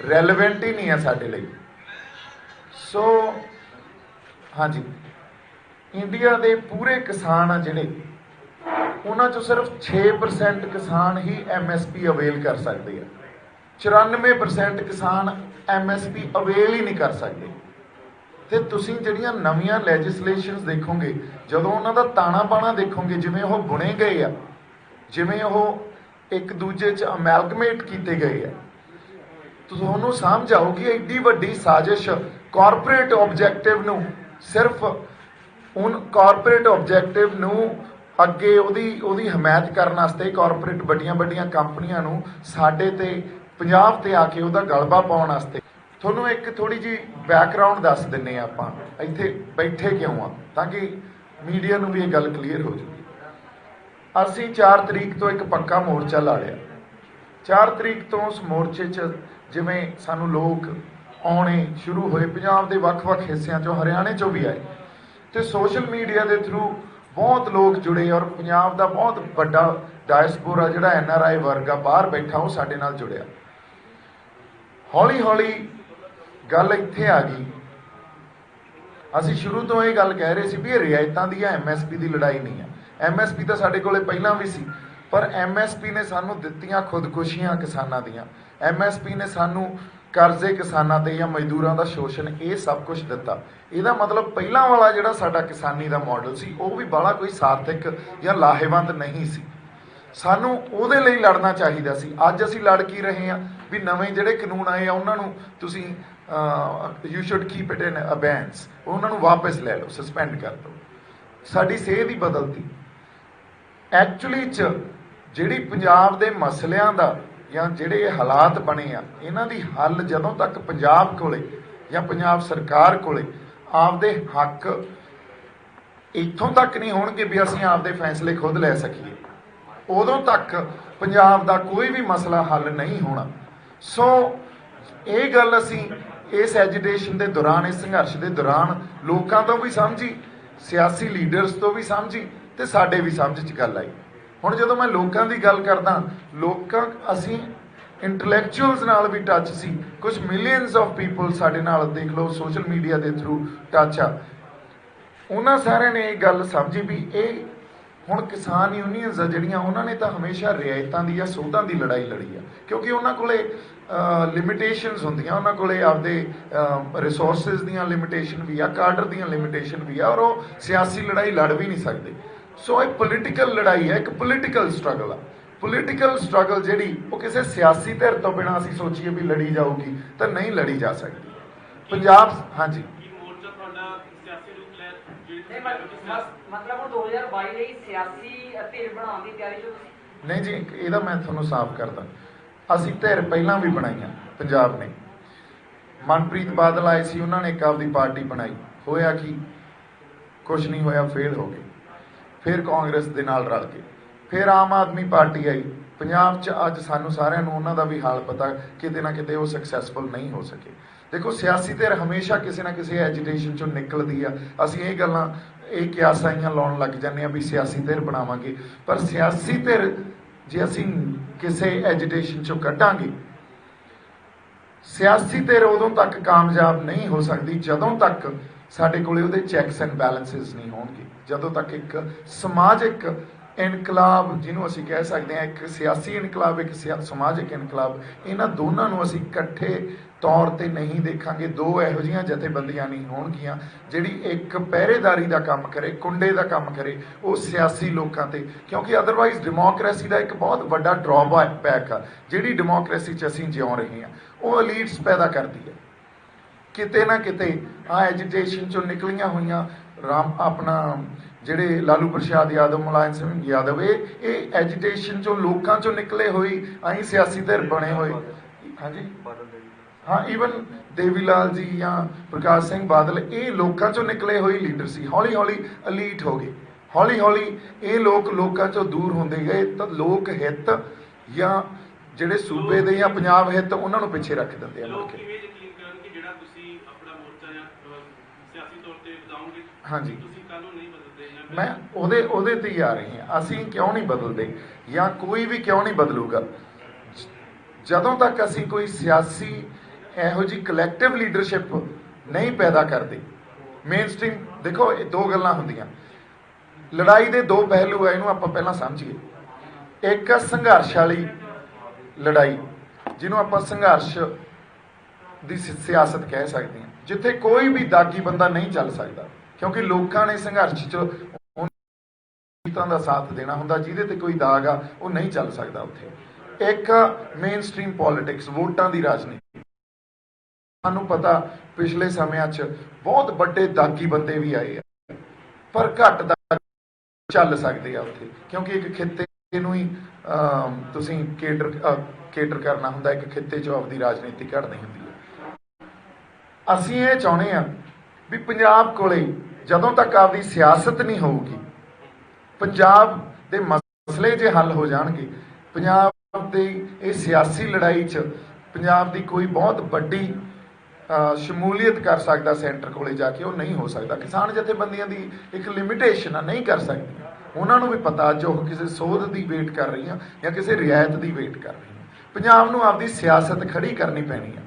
ਰੈਲੇਵੈਂਟ ਹੀ ਨਹੀਂ ਹੈ ਸਾਡੇ ਲਈ। ਸੋ ਹਾਂਜੀ, ਇੰਡੀਆ ਦੇ ਪੂਰੇ ਕਿਸਾਨ ਆ ਜਿਹੜੇ, ਉਹਨਾਂ 'ਚੋਂ ਸਿਰਫ 6% ਕਿਸਾਨ ਹੀ MSP ਅਵੇਲ ਕਰ ਸਕਦੇ ਆ। 94% ਕਿਸਾਨ MSP ਅਵੇਲ ਹੀ ਨਹੀਂ ਕਰ ਸਕਦੇ। ਤੇ ਤੁਸੀਂ ਜਿਹੜੀਆਂ ਨਵੀਆਂ ਲੈਜਿਸਲੇਸ਼ਨਸ ਦੇਖੋਗੇ, ਜਦੋਂ ਉਹਨਾਂ ਦਾ ਤਾਣਾ ਬਾਣਾ ਦੇਖੋਗੇ, ਜਿਵੇਂ ਉਹ ਬੁਣੇ ਗਏ ਆ, ਜਿਵੇਂ ਉਹ ਇੱਕ ਦੂਜੇ 'ਚ ਅਮੈਲਗਮੇਟ ਕੀਤੇ ਗਏ ਆ, ਤੁਹਾਨੂੰ ਸਮਝ ਆਊਗੀ ਐਡੀ ਵੱਡੀ ਸਾਜ਼ਿਸ਼ ਕਾਰਪੋਰੇਟ ਆਬਜੈਕਟਿਵ ਨੂੰ, ਸਿਰਫ ਕਾਰਪੋਰੇਟ ਆਬਜੈਕਟਿਵ ਨੂੰ ਅੱਗੇ ਉਹਦੀ ਹਮਾਇਤ ਕਰਨ ਵਾਸਤੇ ਕਾਰਪੋਰੇਟ ਵੱਡੀਆਂ ਕੰਪਨੀਆਂ ਨੂੰ ਸਾਡੇ ਤੇ ਪੰਜਾਬ ਤੇ ਆ ਕੇ ਉਹਦਾ ਗਲਬਾ ਪਾਉਣ ਵਾਸਤੇ। ਤੁਹਾਨੂੰ ਇੱਕ ਥੋੜੀ ਜਿਹੀ ਬੈਕਗਰਾਉਂਡ ਦੱਸ ਦਿੰਨੇ ਆ ਆਪਾਂ ਇੱਥੇ ਬੈਠੇ ਕਿਉਂ ਆ, ਤਾਂ ਕਿ ਮੀਡੀਆ ਨੂੰ ਵੀ ਇਹ ਗੱਲ ਕਲੀਅਰ ਹੋ ਜੂਗੀ। ਅਸੀਂ 4 ਤਰੀਕ ਤੋਂ ਇੱਕ ਪੱਕਾ ਮੋਰਚਾ ਲਾ ਲਿਆ। 4 ਤਰੀਕ ਤੋਂ ਉਸ ਮੋਰਚੇ 'ਚ ਜਿਵੇਂ ਸਾਨੂੰ ਲੋਕ ਆਉਣੇ ਸ਼ੁਰੂ ਹੋਏ, ਪੰਜਾਬ ਦੇ ਵੱਖ-ਵੱਖ ਹਿੱਸਿਆਂ 'ਚੋਂ, ਹਰਿਆਣੇ 'ਚੋਂ ਵੀ ਆਏ ਤੇ ਸੋਸ਼ਲ ਮੀਡੀਆ ਦੇ ਥਰੂ ਬਹੁਤ ਲੋਕ ਜੁੜੇ ਔਰ ਪੰਜਾਬ ਦਾ ਬਹੁਤ ਵੱਡਾ ਡਾਇਸਪੋਰਾ ਜਿਹੜਾ NRI ਵਰਗ ਆ ਬਾਹਰ ਬੈਠਾ, ਉਹ ਸਾਡੇ ਨਾਲ ਜੁੜਿਆ। ਹੌਲੀ-ਹੌਲੀ ਗੱਲ ਇੱਥੇ ਆ ਗਈ। ਅਸੀਂ ਸ਼ੁਰੂ ਤੋਂ ਇਹ ਗੱਲ ਕਹਿ ਰਹੇ ਸੀ ਵੀ ਇਹ ਰਿਆਇਤਾਂ ਦੀ ਆ, MSP ਦੀ ਲੜਾਈ ਨਹੀਂ ਆ। MSP ਤਾਂ ਸਾਡੇ ਕੋਲੇ ਪਹਿਲਾਂ ਵੀ ਸੀ, ਪਰ MSP ਨੇ ਸਾਨੂੰ ਦਿੱਤੀਆਂ ਖੁਦਕੁਸ਼ੀਆਂ ਕਿਸਾਨਾਂ ਦੀਆਂ। MSP ਨੇ ਸਾਨੂੰ ਕਰਜ਼ੇ ਕਿਸਾਨਾਂ ਤੇ ਜਾਂ ਮਜ਼ਦੂਰਾਂ ਦਾ ਸ਼ੋਸ਼ਣ, ਇਹ ਸਭ ਕੁਝ ਦਿੱਤਾ। ਇਹਦਾ ਮਤਲਬ ਪਹਿਲਾਂ ਵਾਲਾ ਜਿਹੜਾ ਸਾਡਾ ਕਿਸਾਨੀ ਦਾ ਮਾਡਲ ਸੀ ਉਹ ਵੀ ਬਾਹਲਾ ਕੋਈ ਸਾਰਥਿਕ ਜਾਂ ਲਾਹੇਵੰਦ ਨਹੀਂ ਸੀ। ਸਾਨੂੰ ਉਹਦੇ ਲਈ ਲੜਨਾ ਚਾਹੀਦਾ ਸੀ। ਅੱਜ ਅਸੀਂ ਲੜ ਕੀ ਰਹੇ ਹਾਂ ਵੀ ਨਵੇਂ ਜਿਹੜੇ ਕਾਨੂੰਨ ਆਏ ਆ ਉਹਨਾਂ ਨੂੰ ਤੁਸੀਂ you should keep it in abeyance, ਉਹਨਾਂ ਨੂੰ ਵਾਪਸ ਲੈ ਲਓ, ਸਸਪੈਂਡ ਕਰ ਦਿਓ। ਸਾਡੀ ਸੇਧ ਹੀ ਬਦਲਤੀ। ਐਕਚੁਅਲੀ 'ਚ ਜਿਹੜੀ ਪੰਜਾਬ ਦੇ ਮਸਲਿਆਂ ਦਾ ਜਾਂ ਜਿਹੜੇ ਇਹ ਹਾਲਾਤ ਬਣੇ ਆ, ਇਹਨਾਂ ਦੀ ਹੱਲ ਜਦੋਂ ਤੱਕ ਪੰਜਾਬ ਕੋਲੇ ਜਾਂ ਪੰਜਾਬ ਸਰਕਾਰ ਕੋਲੇ ਆਪਦੇ ਹੱਕ ਇੱਥੋਂ ਤੱਕ ਨਹੀਂ ਹੋਣਗੇ ਵੀ ਅਸੀਂ ਆਪਦੇ ਫੈਸਲੇ ਖੁਦ ਲੈ ਸਕੀਏ, ਉਦੋਂ ਤੱਕ ਪੰਜਾਬ ਦਾ ਕੋਈ ਵੀ ਮਸਲਾ ਹੱਲ ਨਹੀਂ ਹੋਣਾ। ਸੋ ਇਹ ਗੱਲ ਅਸੀਂ ਇਸ ਐਜੀਟੇਸ਼ਨ ਦੇ ਦੌਰਾਨ, ਇਸ ਸੰਘਰਸ਼ ਦੇ ਦੌਰਾਨ ਲੋਕਾਂ ਤੋਂ ਵੀ ਸਮਝੀ, ਸਿਆਸੀ ਲੀਡਰਸ ਤੋਂ ਵੀ ਸਮਝੀ ਤੇ ਸਾਡੇ ਵੀ ਸਮਝ 'ਚ ਗੱਲ ਆਈ। ਹੁਣ ਜਦੋਂ ਮੈਂ ਲੋਕਾਂ ਦੀ ਗੱਲ ਕਰਦਾ, ਅਸੀਂ ਇੰਟਲੈਕਚੁਅਲਸ ਨਾਲ ਵੀ ਟੱਚ ਸੀ, ਕੁਝ ਮਿਲੀਅਨਸ ਆਫ ਪੀਪਲ ਸਾਡੇ ਨਾਲ, ਦੇਖ ਲਓ ਸੋਸ਼ਲ ਮੀਡੀਆ ਦੇ ਥਰੂ ਟੱਚ ਆ। ਉਹਨਾਂ ਸਾਰਿਆਂ ਨੇ ਇਹ ਗੱਲ ਸਮਝੀ ਵੀ ਇਹ ਹੁਣ ਕਿਸਾਨ ਯੂਨੀਅਨਸ ਆ ਜਿਹੜੀਆਂ, ਉਹਨਾਂ ਨੇ ਤਾਂ ਹਮੇਸ਼ਾ ਰਿਆਇਤਾਂ ਦੀ ਜਾਂ ਸੋਧਾਂ ਦੀ ਲੜਾਈ ਲੜੀ ਆ, ਕਿਉਂਕਿ ਉਹਨਾਂ ਕੋਲੇ ਲਿਮਿਟੇਸ਼ਨਸ ਹੁੰਦੀਆਂ, ਉਹਨਾਂ ਕੋਲੇ ਆਪਦੇ ਰਿਸੋਰਸਿਸ ਦੀਆਂ ਲਿਮਿਟੇਸ਼ਨ ਵੀ ਆ, ਕਾਡਰ ਦੀਆਂ ਲਿਮਿਟੇਸ਼ਨ ਵੀ ਆ, ਔਰ ਉਹ ਸਿਆਸੀ ਲੜਾਈ ਲੜ ਵੀ ਨਹੀਂ ਸਕਦੇ। ਸੋ ਇਹ ਪੋਲੀਟੀਕਲ ਲੜਾਈ ਹੈ, ਇੱਕ ਪੋਲੀਟੀਕਲ ਸਟਰਗਲ ਆ। ਪੋਲੀਟੀਕਲ ਸਟਰਗਲ ਜਿਹੜੀ ਉਹ ਕਿਸੇ ਸਿਆਸੀ ਧਿਰ ਤੋਂ ਬਿਨਾਂ ਅਸੀਂ ਸੋਚੀਏ ਵੀ ਲੜੀ ਜਾਊਗੀ ਤਾਂ ਨਹੀਂ ਲੜੀ ਜਾ ਸਕਦੀ। ਪੰਜਾਬ ਹਾਂਜੀ ਮਤਲਬ ਹੁਣ 2022 ਲਈ ਸਿਆਸੀ ਧਿਰ ਬਣਾਉਣ ਦੀ ਤਿਆਰੀ ਜੋ ਤੁਸੀਂ ਨਹੀਂ ਜੀ, ਇਹਦਾ ਮੈਂ ਤੁਹਾਨੂੰ ਸਾਫ਼ ਕਰਦਾ, ਅਸੀਂ ਧਿਰ ਪਹਿਲਾਂ ਵੀ ਬਣਾਈਆਂ। ਪੰਜਾਬ ਨੇ ਮਨਪ੍ਰੀਤ ਬਾਦਲ ਆਏ ਸੀ, ਉਹਨਾਂ ਨੇ ਇੱਕ ਆਪਦੀ ਪਾਰਟੀ ਬਣਾਈ, ਹੋਇਆ ਕੀ? ਕੁਛ ਨਹੀਂ ਹੋਇਆ, ਫੇਲ ਹੋ ਗਏ। ਫਿਰ ਕਾਂਗਰਸ ਦੇ ਨਾਲ ਰਲ ਕੇ ਫਿਰ ਆਮ ਆਦਮੀ ਪਾਰਟੀ ਆਈ ਪੰਜਾਬ 'ਚ। ਅੱਜ ਸਾਨੂੰ ਸਾਰਿਆਂ ਨੂੰ ਉਹਨਾਂ ਦਾ ਵੀ ਹਾਲ ਪਤਾ, ਕਿਤੇ ਨਾ ਕਿਤੇ ਉਹ ਸਕਸੈਸਫੁਲ ਨਹੀਂ ਹੋ ਸਕੇ। ਦੇਖੋ ਸਿਆਸੀ ਧਿਰ ਹਮੇਸ਼ਾ ਕਿਸੇ ਨਾ ਕਿਸੇ ਐਜੀਟੇਸ਼ਨ 'ਚੋਂ ਨਿਕਲਦੀ ਆ। ਅਸੀਂ ਇਹ ਗੱਲਾਂ ਇਹ ਕਿਆਸਾਈਆਂ ਲਾਉਣ ਲੱਗ ਜਾਂਦੇ ਆ ਵੀ ਸਿਆਸੀ ਧਿਰ ਬਣਾਵਾਂਗੇ, ਪਰ ਸਿਆਸੀ ਧਿਰ ਜੇ ਅਸੀਂ ਕਿਸੇ ਐਜੀਟੇਸ਼ਨ 'ਚੋਂ ਕੱਢਾਂਗੇ, ਸਿਆਸੀ ਧਿਰ ਉਦੋਂ ਤੱਕ ਕਾਮਯਾਬ ਨਹੀਂ ਹੋ ਸਕਦੀ ਜਦੋਂ ਤੱਕ ਸਾਡੇ ਕੋਲੇ ਉਹਦੇ ਚੈੱਕਸ ਐਂਡ ਬੈਲੈਂਸਿਸ ਨਹੀਂ ਹੋਣਗੇ, ਜਦੋਂ ਤੱਕ ਇੱਕ ਸਮਾਜਿਕ ਇਨਕਲਾਬ ਜਿਹਨੂੰ ਅਸੀਂ ਕਹਿ ਸਕਦੇ ਹਾਂ, ਇੱਕ ਸਿਆਸੀ ਇਨਕਲਾਬ, ਇੱਕ ਸਮਾਜਿਕ ਇਨਕਲਾਬ, ਇਹਨਾਂ ਦੋਨਾਂ ਨੂੰ ਅਸੀਂ ਇਕੱਠੇ ਤੌਰ ਤੇ ਨਹੀਂ ਦੇਖਾਂਗੇ। ਦੋ ਇਹੋ ਜਿਹੀਆਂ ਜਥੇਬੰਦੀਆਂ ਨਹੀਂ ਹੋਣਗੀਆਂ ਜਿਹੜੀ ਇੱਕ ਪਹਿਰੇਦਾਰੀ ਦਾ ਕੰਮ ਕਰੇ, ਕੁੰਡੇ ਦਾ ਕੰਮ ਕਰੇ ਉਹ ਸਿਆਸੀ ਲੋਕਾਂ ਤੇ, ਕਿਉਂਕਿ ਅਦਰਵਾਈਜ਼ ਡੈਮੋਕ੍ਰੇਸੀ ਦਾ ਇੱਕ ਬਹੁਤ ਵੱਡਾ ਡਰਾਬੈਕ ਆ ਜਿਹੜੀ ਡੈਮੋਕ੍ਰੇਸੀ 'ਚ ਅਸੀਂ ਜਿਉਂ ਰਹੇ ਹਾਂ, ਉਹ ਐਲੀਟਸ ਪੈਦਾ ਕਰਦੀ ਹੈ। ਕਿਤੇ ਨਾ ਕਿਤੇ ਆ ਐਜੀਟੇਸ਼ਨ 'ਚੋਂ ਨਿਕਲੀਆਂ ਹੋਈਆਂ ਆਪਣਾ ਜਿਹੜੇ ਲਾਲੂ ਪ੍ਰਸਾਦ ਯਾਦਵ, ਮੁਲਾਇਮ ਸਿੰਘ ਯਾਦਵ, ਇਹ ਐਜੀਟੇਸ਼ਨ 'ਚੋਂ ਲੋਕਾਂ 'ਚੋਂ ਨਿਕਲੇ ਹੋਈ ਅਸੀਂ ਸਿਆਸੀ ਧਿਰ ਬਣੇ ਹੋਏ। ਹਾਂਜੀ ਹਾਂ, ਈਵਨ ਦੇਵੀ ਲਾਲ ਜੀ ਜਾਂ ਪ੍ਰਕਾਸ਼ ਸਿੰਘ ਬਾਦਲ, ਇਹ ਲੋਕਾਂ 'ਚੋਂ ਨਿਕਲੇ ਹੋਏ ਲੀਡਰ ਸੀ। ਹੌਲੀ ਹੌਲੀ ਅਲੀਟ ਹੋ ਗਏ, ਹੌਲੀ ਹੌਲੀ ਇਹ ਲੋਕਾਂ 'ਚੋਂ ਦੂਰ ਹੁੰਦੇ ਗਏ ਤਾਂ ਲੋਕ ਹਿੱਤ ਜਾਂ ਜਿਹੜੇ ਸੂਬੇ ਦੇ ਜਾਂ ਪੰਜਾਬ ਹਿੱਤ ਉਹਨਾਂ ਨੂੰ ਪਿੱਛੇ ਰੱਖ ਦਿੰਦੇ ਆ। ਹਾਂਜੀ, ਮੈਂ ਉਹਦੇ ਤੇ ਹੀ ਆ ਰਹੀ ਹਾਂ। ਅਸੀਂ ਕਿਉਂ ਨਹੀਂ ਬਦਲਦੇ ਜਾਂ ਕੋਈ ਵੀ ਕਿਉਂ ਨਹੀਂ ਬਦਲੂਗਾ ਜਦੋਂ ਤੱਕ ਅਸੀਂ ਕੋਈ ਸਿਆਸੀ ਇਹੋ ਜਿਹੀ ਕਲੈਕਟਿਵ ਲੀਡਰਸ਼ਿਪ ਨਹੀਂ ਪੈਦਾ ਕਰਦੇ। ਮੇਨ ਸਟ੍ਰੀਮ ਦੇਖੋ, ਇਹ ਦੋ ਗੱਲਾਂ ਹੁੰਦੀਆਂ, ਲੜਾਈ ਦੇ ਦੋ ਪਹਿਲੂ ਆ, ਇਹਨੂੰ ਆਪਾਂ ਪਹਿਲਾਂ ਸਮਝੀਏ। ਇੱਕ ਸੰਘਰਸ਼ ਵਾਲੀ ਲੜਾਈ ਜਿਹਨੂੰ ਆਪਾਂ ਸੰਘਰਸ਼ ਦੀ ਸਿਆਸਤ ਕਹਿ ਸਕਦੇ ਹਾਂ, ਜਿੱਥੇ ਕੋਈ ਵੀ ਦਾਗੀ ਬੰਦਾ ਨਹੀਂ ਚੱਲ ਸਕਦਾ, ਕਿਉਂਕਿ ਲੋਕਾਂ ਨੇ ਸੰਘਰਸ਼ 'ਚ ਉਹਨਾਂ ਦਾ ਸਾਥ ਦੇਣਾ ਹੁੰਦਾ, ਜਿਹਦੇ ਤੇ ਕੋਈ ਦਾਗ ਆ ਉਹ ਨਹੀਂ ਚੱਲ ਸਕਦਾ ਉੱਥੇ। ਇੱਕ ਮੇਨ ਸਟ੍ਰੀਮ ਪੋਲਿਟਿਕਸ, ਵੋਟਾਂ ਦੀ ਰਾਜਨੀਤੀ। ਸਾਨੂੰ ਪਤਾ ਪਿਛਲੇ ਸਮਿਆਂ 'ਚ ਬਹੁਤ ਵੱਡੇ ਦਾਗੀ ਬੰਦੇ ਵੀ ਆਏ ਆ, ਪਰ ਘੱਟ ਦਾ ਚੱਲ ਸਕਦੇ ਆ ਉੱਥੇ, ਕਿਉਂਕਿ ਇੱਕ ਖਿੱਤੇ ਨੂੰ ਹੀ ਤੁਸੀਂ ਕੇਟਰ ਕਰਨਾ ਹੁੰਦਾ, ਇੱਕ ਖਿੱਤੇ 'ਚੋਂ ਆਪਦੀ ਰਾਜਨੀਤੀ ਘੜਨੀ ਹੁੰਦੀ ਹੈ। ਅਸੀਂ ਇਹ ਚਾਹੁੰਦੇ ਹਾਂ ਵੀ ਪੰਜਾਬ ਕੋਲੇ ਜਦੋਂ ਤੱਕ ਆਪਦੀ ਸਿਆਸਤ ਨਹੀਂ ਹੋਊਗੀ, ਪੰਜਾਬ ਦੇ ਮਸਲੇ ਜੇ ਹੱਲ ਹੋ ਜਾਣਗੇ, ਪੰਜਾਬ ਦੀ ਇਹ ਸਿਆਸੀ ਲੜਾਈ 'ਚ ਪੰਜਾਬ ਦੀ ਕੋਈ ਬਹੁਤ ਵੱਡੀ ਸ਼ਮੂਲੀਅਤ ਕਰ ਸਕਦਾ ਸੈਂਟਰ ਕੋਲੇ ਜਾ ਕੇ, ਉਹ ਨਹੀਂ ਹੋ ਸਕਦਾ। ਕਿਸਾਨ ਜਥੇਬੰਦੀਆਂ ਦੀ ਇੱਕ ਲਿਮਿਟੇਸ਼ਨ ਆ, ਨਹੀਂ ਕਰ ਸਕਦੀ। ਉਹਨਾਂ ਨੂੰ ਵੀ ਪਤਾ ਅੱਜ ਉਹ ਕਿਸੇ ਸੋਧ ਦੀ ਵੇਟ ਕਰ ਰਹੀਆਂ ਜਾਂ ਕਿਸੇ ਰਿਆਇਤ ਦੀ ਵੇਟ ਕਰ ਰਹੀਆਂ। ਪੰਜਾਬ ਨੂੰ ਆਪਦੀ ਸਿਆਸਤ ਖੜੀ ਕਰਨੀ ਪੈਣੀ ਆ,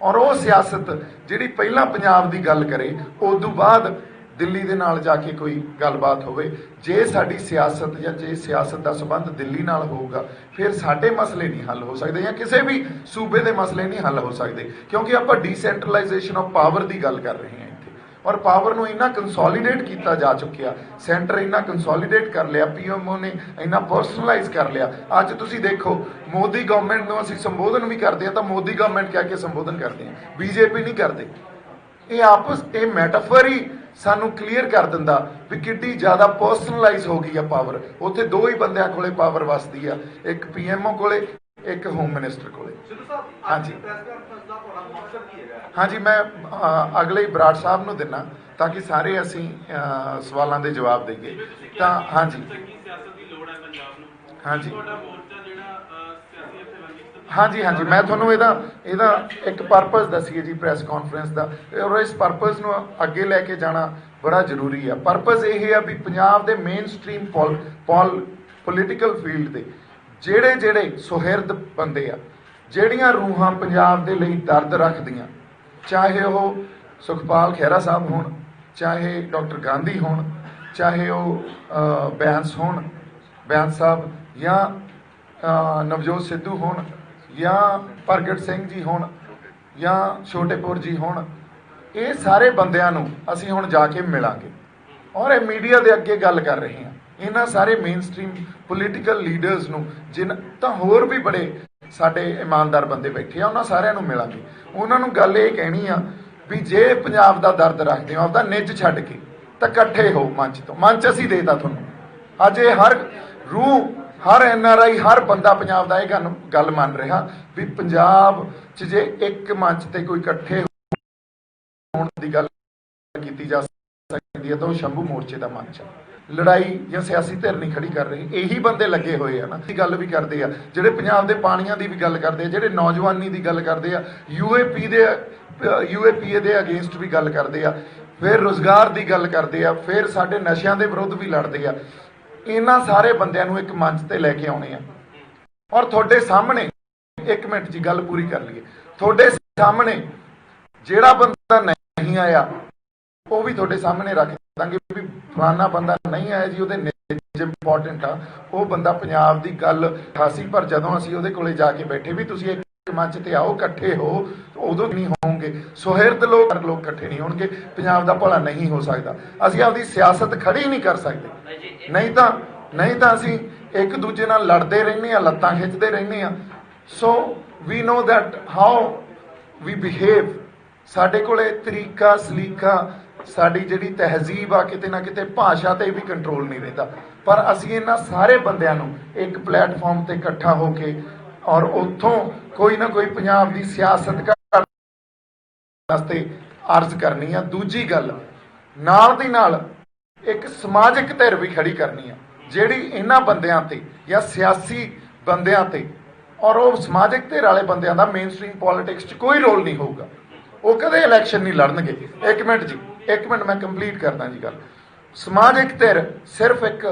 ਔਰ ਉਹ ਸਿਆਸਤ ਜਿਹੜੀ ਪਹਿਲਾਂ ਪੰਜਾਬ ਦੀ ਗੱਲ ਕਰੇ, ਉਦੋਂ ਬਾਅਦ ਦਿੱਲੀ ਦੇ ਨਾਲ ਜਾ ਕੇ ਕੋਈ ਗੱਲਬਾਤ ਹੋਵੇ। ਜੇ ਸਾਡੀ ਸਿਆਸਤ ਜਾਂ ਜੇ ਸਿਆਸਤ ਦਾ ਸੰਬੰਧ ਦਿੱਲੀ ਨਾਲ ਹੋਊਗਾ, ਫਿਰ ਸਾਡੇ ਮਸਲੇ ਨਹੀਂ ਹੱਲ ਹੋ ਸਕਦੇ ਜਾਂ ਕਿਸੇ ਵੀ ਸੂਬੇ ਦੇ ਮਸਲੇ ਨਹੀਂ ਹੱਲ ਹੋ ਸਕਦੇ, ਕਿਉਂਕਿ ਆਪਾਂ ਡੀਸੈਂਟਰਲਾਈਜੇਸ਼ਨ ਆਫ ਪਾਵਰ ਦੀ ਗੱਲ ਕਰ ਰਹੇ ਹਾਂ ਇੱਥੇ, ਔਰ ਪਾਵਰ ਨੂੰ ਇੰਨਾ ਕੰਸੋਲੀਡੇਟ ਕੀਤਾ ਜਾ ਚੁੱਕਿਆ, ਸੈਂਟਰ ਇੰਨਾ ਕੰਸੋਲੀਡੇਟ ਕਰ ਲਿਆ, ਪੀਐਮਓ ਨੇ ਇੰਨਾ ਪਰਸਨਲਾਈਜ਼ ਕਰ ਲਿਆ। ਅੱਜ ਤੁਸੀਂ ਦੇਖੋ, ਮੋਦੀ ਗਵਰਨਮੈਂਟ ਨੂੰ ਅਸੀਂ ਸੰਬੋਧਨ ਵੀ ਕਰਦੇ ਹਾਂ ਤਾਂ ਮੋਦੀ ਗਵਰਨਮੈਂਟ ਕਹਿ ਕੇ ਸੰਬੋਧਨ ਕਰਦੇ ਹਾਂ, ਬੀਜੇਪੀ ਨਹੀਂ ਕਰਦੇ। ਇਹ ਮੈਟਾਫਰ ਹੀ ਸਾਨੂੰ ਕਲੀਅਰ ਕਰ ਦਿੰਦਾ ਵੀ ਕਿੱਡੀ ਜ਼ਿਆਦਾ ਪਰਸਨਲਾਈਜ਼ ਹੋ ਗਈ ਆ ਪਾਵਰ। ਉੱਥੇ ਦੋ ਹੀ ਬੰਦਿਆਂ ਕੋਲੇ ਪਾਵਰ ਵਸਦੀ ਆ, ਇੱਕ ਪੀਐਮਓ ਕੋਲੇ, ਇੱਕ ਹੋਮ ਮਿਨਿਸਟਰ ਕੋਲੇ। ਹਾਂਜੀ ਹਾਂਜੀ, ਮੈਂ ਅਗਲੇ ਬਰਾੜ ਸਾਹਿਬ ਨੂੰ ਦਿੰਨਾ ਤਾਂ ਕਿ ਸਾਰੇ ਅਸੀਂ ਸਵਾਲਾਂ ਦੇ ਜਵਾਬ ਦੇਈਏ। ਤਾਂ ਹਾਂਜੀ ਹਾਂਜੀ ਹਾਂਜੀ ਹਾਂਜੀ, ਮੈਂ ਤੁਹਾਨੂੰ ਇਹਦਾ ਇੱਕ ਪਰਪਸ ਦੱਸੀਏ ਜੀ ਪ੍ਰੈਸ ਕਾਨਫਰੰਸ ਦਾ, ਔਰ ਇਸ ਪਰਪਸ ਨੂੰ ਅੱਗੇ ਲੈ ਕੇ ਜਾਣਾ ਬੜਾ ਜ਼ਰੂਰੀ ਆ। ਪਰਪਸ ਇਹ ਆ ਵੀ ਪੰਜਾਬ ਦੇ ਮੇਨ ਸਟ੍ਰੀਮ ਪੋਲੀਟੀਕਲ ਫੀਲਡ ਦੇ ਜਿਹੜੇ ਸੁਹਿਰਦ ਬੰਦੇ ਆ, ਜਿਹੜੀਆਂ ਰੂਹਾਂ ਪੰਜਾਬ ਦੇ ਲਈ ਦਰਦ ਰੱਖਦੀਆਂ, ਚਾਹੇ ਉਹ ਸੁਖਪਾਲ ਖਹਿਰਾ ਸਾਹਿਬ ਹੋਣ, ਚਾਹੇ ਡਾਕਟਰ ਗਾਂਧੀ ਹੋਣ, ਚਾਹੇ ਉਹ ਬੈਂਸ ਸਾਹਿਬ ਜਾਂ ਨਵਜੋਤ ਸਿੱਧੂ ਹੋਣ ਜਾਂ ਪ੍ਰਗਟ ਸਿੰਘ ਜੀ ਹੋਣ ਜਾਂ ਛੋਟੇਪੁਰ ਜੀ ਹੋਣ, ਇਹ ਸਾਰੇ ਬੰਦਿਆਂ ਨੂੰ ਅਸੀਂ ਹੁਣ ਜਾ ਕੇ ਮਿਲਾਂਗੇ ਔਰ ਇਹ ਮੀਡੀਆ ਦੇ ਅੱਗੇ ਗੱਲ ਕਰ ਰਹੇ ਹਾਂ। ਇਹਨਾਂ ਸਾਰੇ ਮੇਨ ਸਟ੍ਰੀਮ ਪੋਲੀਟੀਕਲ ਲੀਡਰਸ ਨੂੰ ਜਿਨ ਤਾਂ ਹੋਰ ਵੀ ਬੜੇ ਸਾਡੇ ਇਮਾਨਦਾਰ ਬੰਦੇ ਬੈਠੇ ਆ, ਉਹਨਾਂ ਸਾਰਿਆਂ ਨੂੰ ਮਿਲਾਂਗੇ। ਉਹਨਾਂ ਨੂੰ ਗੱਲ ਇਹ ਕਹਿਣੀ ਆ ਵੀ ਜੇ ਪੰਜਾਬ ਦਾ ਦਰਦ ਰੱਖਦੇ ਹੋ ਆਪਦਾ ਨਿੱਜ ਛੱਡ ਕੇ ਤਾਂ ਇਕੱਠੇ ਹੋ ਮੰਚ ਤੋਂ। ਮੰਚ ਅਸੀਂ ਦੇਤਾ ਤੁਹਾਨੂੰ। ਅੱਜ ਇਹ ਹਰ ਰੂਹ, ਹਰ NRI, ਹਰ ਬੰਦਾ ਪੰਜਾਬ ਦਾ ਇਹ ਗੱਲ ਮੰਨ ਰਿਹਾ ਵੀ ਪੰਜਾਬ 'ਚ ਜੇ ਇੱਕ ਮੰਚ ਤੇ ਕੋਈ ਇਕੱਠੇ ਹੋਣ ਦੀ ਗੱਲ ਕੀਤੀ ਜਾ ਸਕਦੀ ਹੈ ਤਾਂ ਉਹ ਸ਼ੰਭੂ ਮੋਰਚੇ ਦਾ ਮੰਚ ਹੈ। ਲੜਾਈ ਜਾਂ ਸਿਆਸੀ ਧਿਰ ਨਹੀਂ ਖੜੀ ਕਰ ਰਹੀ, ਇਹੀ ਬੰਦੇ ਲੱਗੇ ਹੋਏ ਆ ਨਾ। ਇਹ ਗੱਲ ਵੀ ਕਰਦੇ ਆ ਜਿਹੜੇ ਪੰਜਾਬ ਦੇ ਪਾਣੀਆਂ ਦੀ ਵੀ ਗੱਲ ਕਰਦੇ ਆ, ਜਿਹੜੇ ਨੌਜਵਾਨੀ ਦੀ ਗੱਲ ਕਰਦੇ ਆ, UAPA ਦੇ ਅਗੇਂਸਟ ਵੀ ਗੱਲ ਕਰਦੇ ਆ, ਫਿਰ ਰੁਜ਼ਗਾਰ ਦੀ ਗੱਲ ਕਰਦੇ ਆ, ਫਿਰ ਸਾਡੇ ਨਸ਼ਿਆਂ ਦੇ ਵਿਰੁੱਧ ਵੀ ਲੜਦੇ ਆ। ਇਹਨਾਂ ਸਾਰੇ ਬੰਦਿਆਂ ਨੂੰ ਇੱਕ ਮੰਚ ਤੇ ਲੈ ਕੇ ਆਉਣੇ ਆ। ਔਰ ਤੁਹਾਡੇ ਸਾਹਮਣੇ, ਇੱਕ ਮਿੰਟ ਜੀ ਗੱਲ ਪੂਰੀ ਕਰ ਲਈਏ, ਤੁਹਾਡੇ ਸਾਹਮਣੇ ਜਿਹੜਾ ਬੰਦਾ ਨਹੀਂ ਆਇਆ ਉਹ ਵੀ ਤੁਹਾਡੇ ਸਾਹਮਣੇ ਰੱਖ ਦਾਂਗੇ ਵੀ ਫਲਾਨਾ ਬੰਦਾ ਨਹੀਂ ਆਇਆ ਜੀ, ਉਹਦੇ ਨਿੱਜ ਇੰਪੋਰਟੈਂਟ ਆ, ਉਹ ਬੰਦਾ ਪੰਜਾਬ ਦੀ ਗੱਲ ਖਾਸੀ। ਪਰ ਜਦੋਂ ਅਸੀਂ ਉਹਦੇ ਕੋਲੇ ਜਾ ਕੇ ਬੈਠੇ ਵੀ ਤੁਸੀਂ ਇੱਕ ਮੰਚ ਤੇ ਆਓ, ਇਕੱਠੇ ਹੋ, ਉਦੋਂ ਨਹੀਂ ਹੋਣਗੇ। ਸੁਹਿਰਦ ਲੋਕ ਇਕੱਠੇ ਨਹੀਂ ਹੋਣਗੇ, ਪੰਜਾਬ ਦਾ ਭਲਾ ਨਹੀਂ ਹੋ ਸਕਦਾ। ਅਸੀਂ ਆਪਦੀ ਸਿਆਸਤ ਖੜੀ ਨਹੀਂ ਕਰ ਸਕਦੇ। ਨਹੀਂ ਤਾਂ ਅਸੀਂ ਇੱਕ ਦੂਜੇ ਨਾਲ ਲੜਦੇ ਰਹਿੰਦੇ ਆ, ਲੱਤਾਂ ਖਿੱਚਦੇ ਰਹਿੰਦੇ ਆ। So we know that how we behave. ਸਾਡੇ ਕੋਲੇ ਤਰੀਕਾ ਸਲੀਕਾ, ਸਾਡੀ ਜਿਹੜੀ ਤਹਿਜ਼ੀਬ ਆ, ਕਿਤੇ ਨਾ ਕਿਤੇ ਭਾਸ਼ਾ ਤੇ ਵੀ ਕੰਟਰੋਲ ਨਹੀਂ ਰਹਿੰਦਾ। ਪਰ ਅਸੀਂ ਇਹਨਾਂ ਸਾਰੇ ਬੰਦਿਆਂ ਨੂੰ ਇੱਕ ਪਲੇਟਫਾਰਮ ਤੇ ਇਕੱਠਾ ਹੋ ਕੇ ਔਰ ਉੱਥੋਂ ਕੋਈ ਨਾ ਕੋਈ ਪੰਜਾਬ ਦੀ ਸਿਆਸਤ ਕਰਨ ਵਾਸਤੇ ਅਰਜ਼ ਕਰਨੀ ਆ। ਦੂਜੀ ਗੱਲ, ਨਾਲ ਦੀ ਨਾਲ ਇੱਕ ਸਮਾਜਿਕ ਧਿਰ ਵੀ ਖੜੀ ਕਰਨੀ ਆ ਜਿਹੜੀ ਇਹਨਾਂ ਬੰਦਿਆਂ ਤੇ ਜਾਂ ਸਿਆਸੀ ਬੰਦਿਆਂ ਤੇ, ਔਰ ਉਹ ਸਮਾਜਿਕ ਧਿਰ ਵਾਲੇ ਬੰਦਿਆਂ ਦਾ ਮੇਨ ਸਟ੍ਰੀਮ ਪੋਲਿਟਿਕਸ 'ਚ ਕੋਈ ਰੋਲ ਨਹੀਂ ਹੋਊਗਾ। ਉਹ ਕਦੇ ਇਲੈਕਸ਼ਨ ਨਹੀਂ ਲੜਨਗੇ। ਇੱਕ ਮਿੰਟ ਮੈਂ ਕੰਪਲੀਟ ਕਰਦਾ ਜੀ ਗੱਲ। ਸਮਾਜਿਕ ਧਿਰ ਸਿਰਫ ਇੱਕ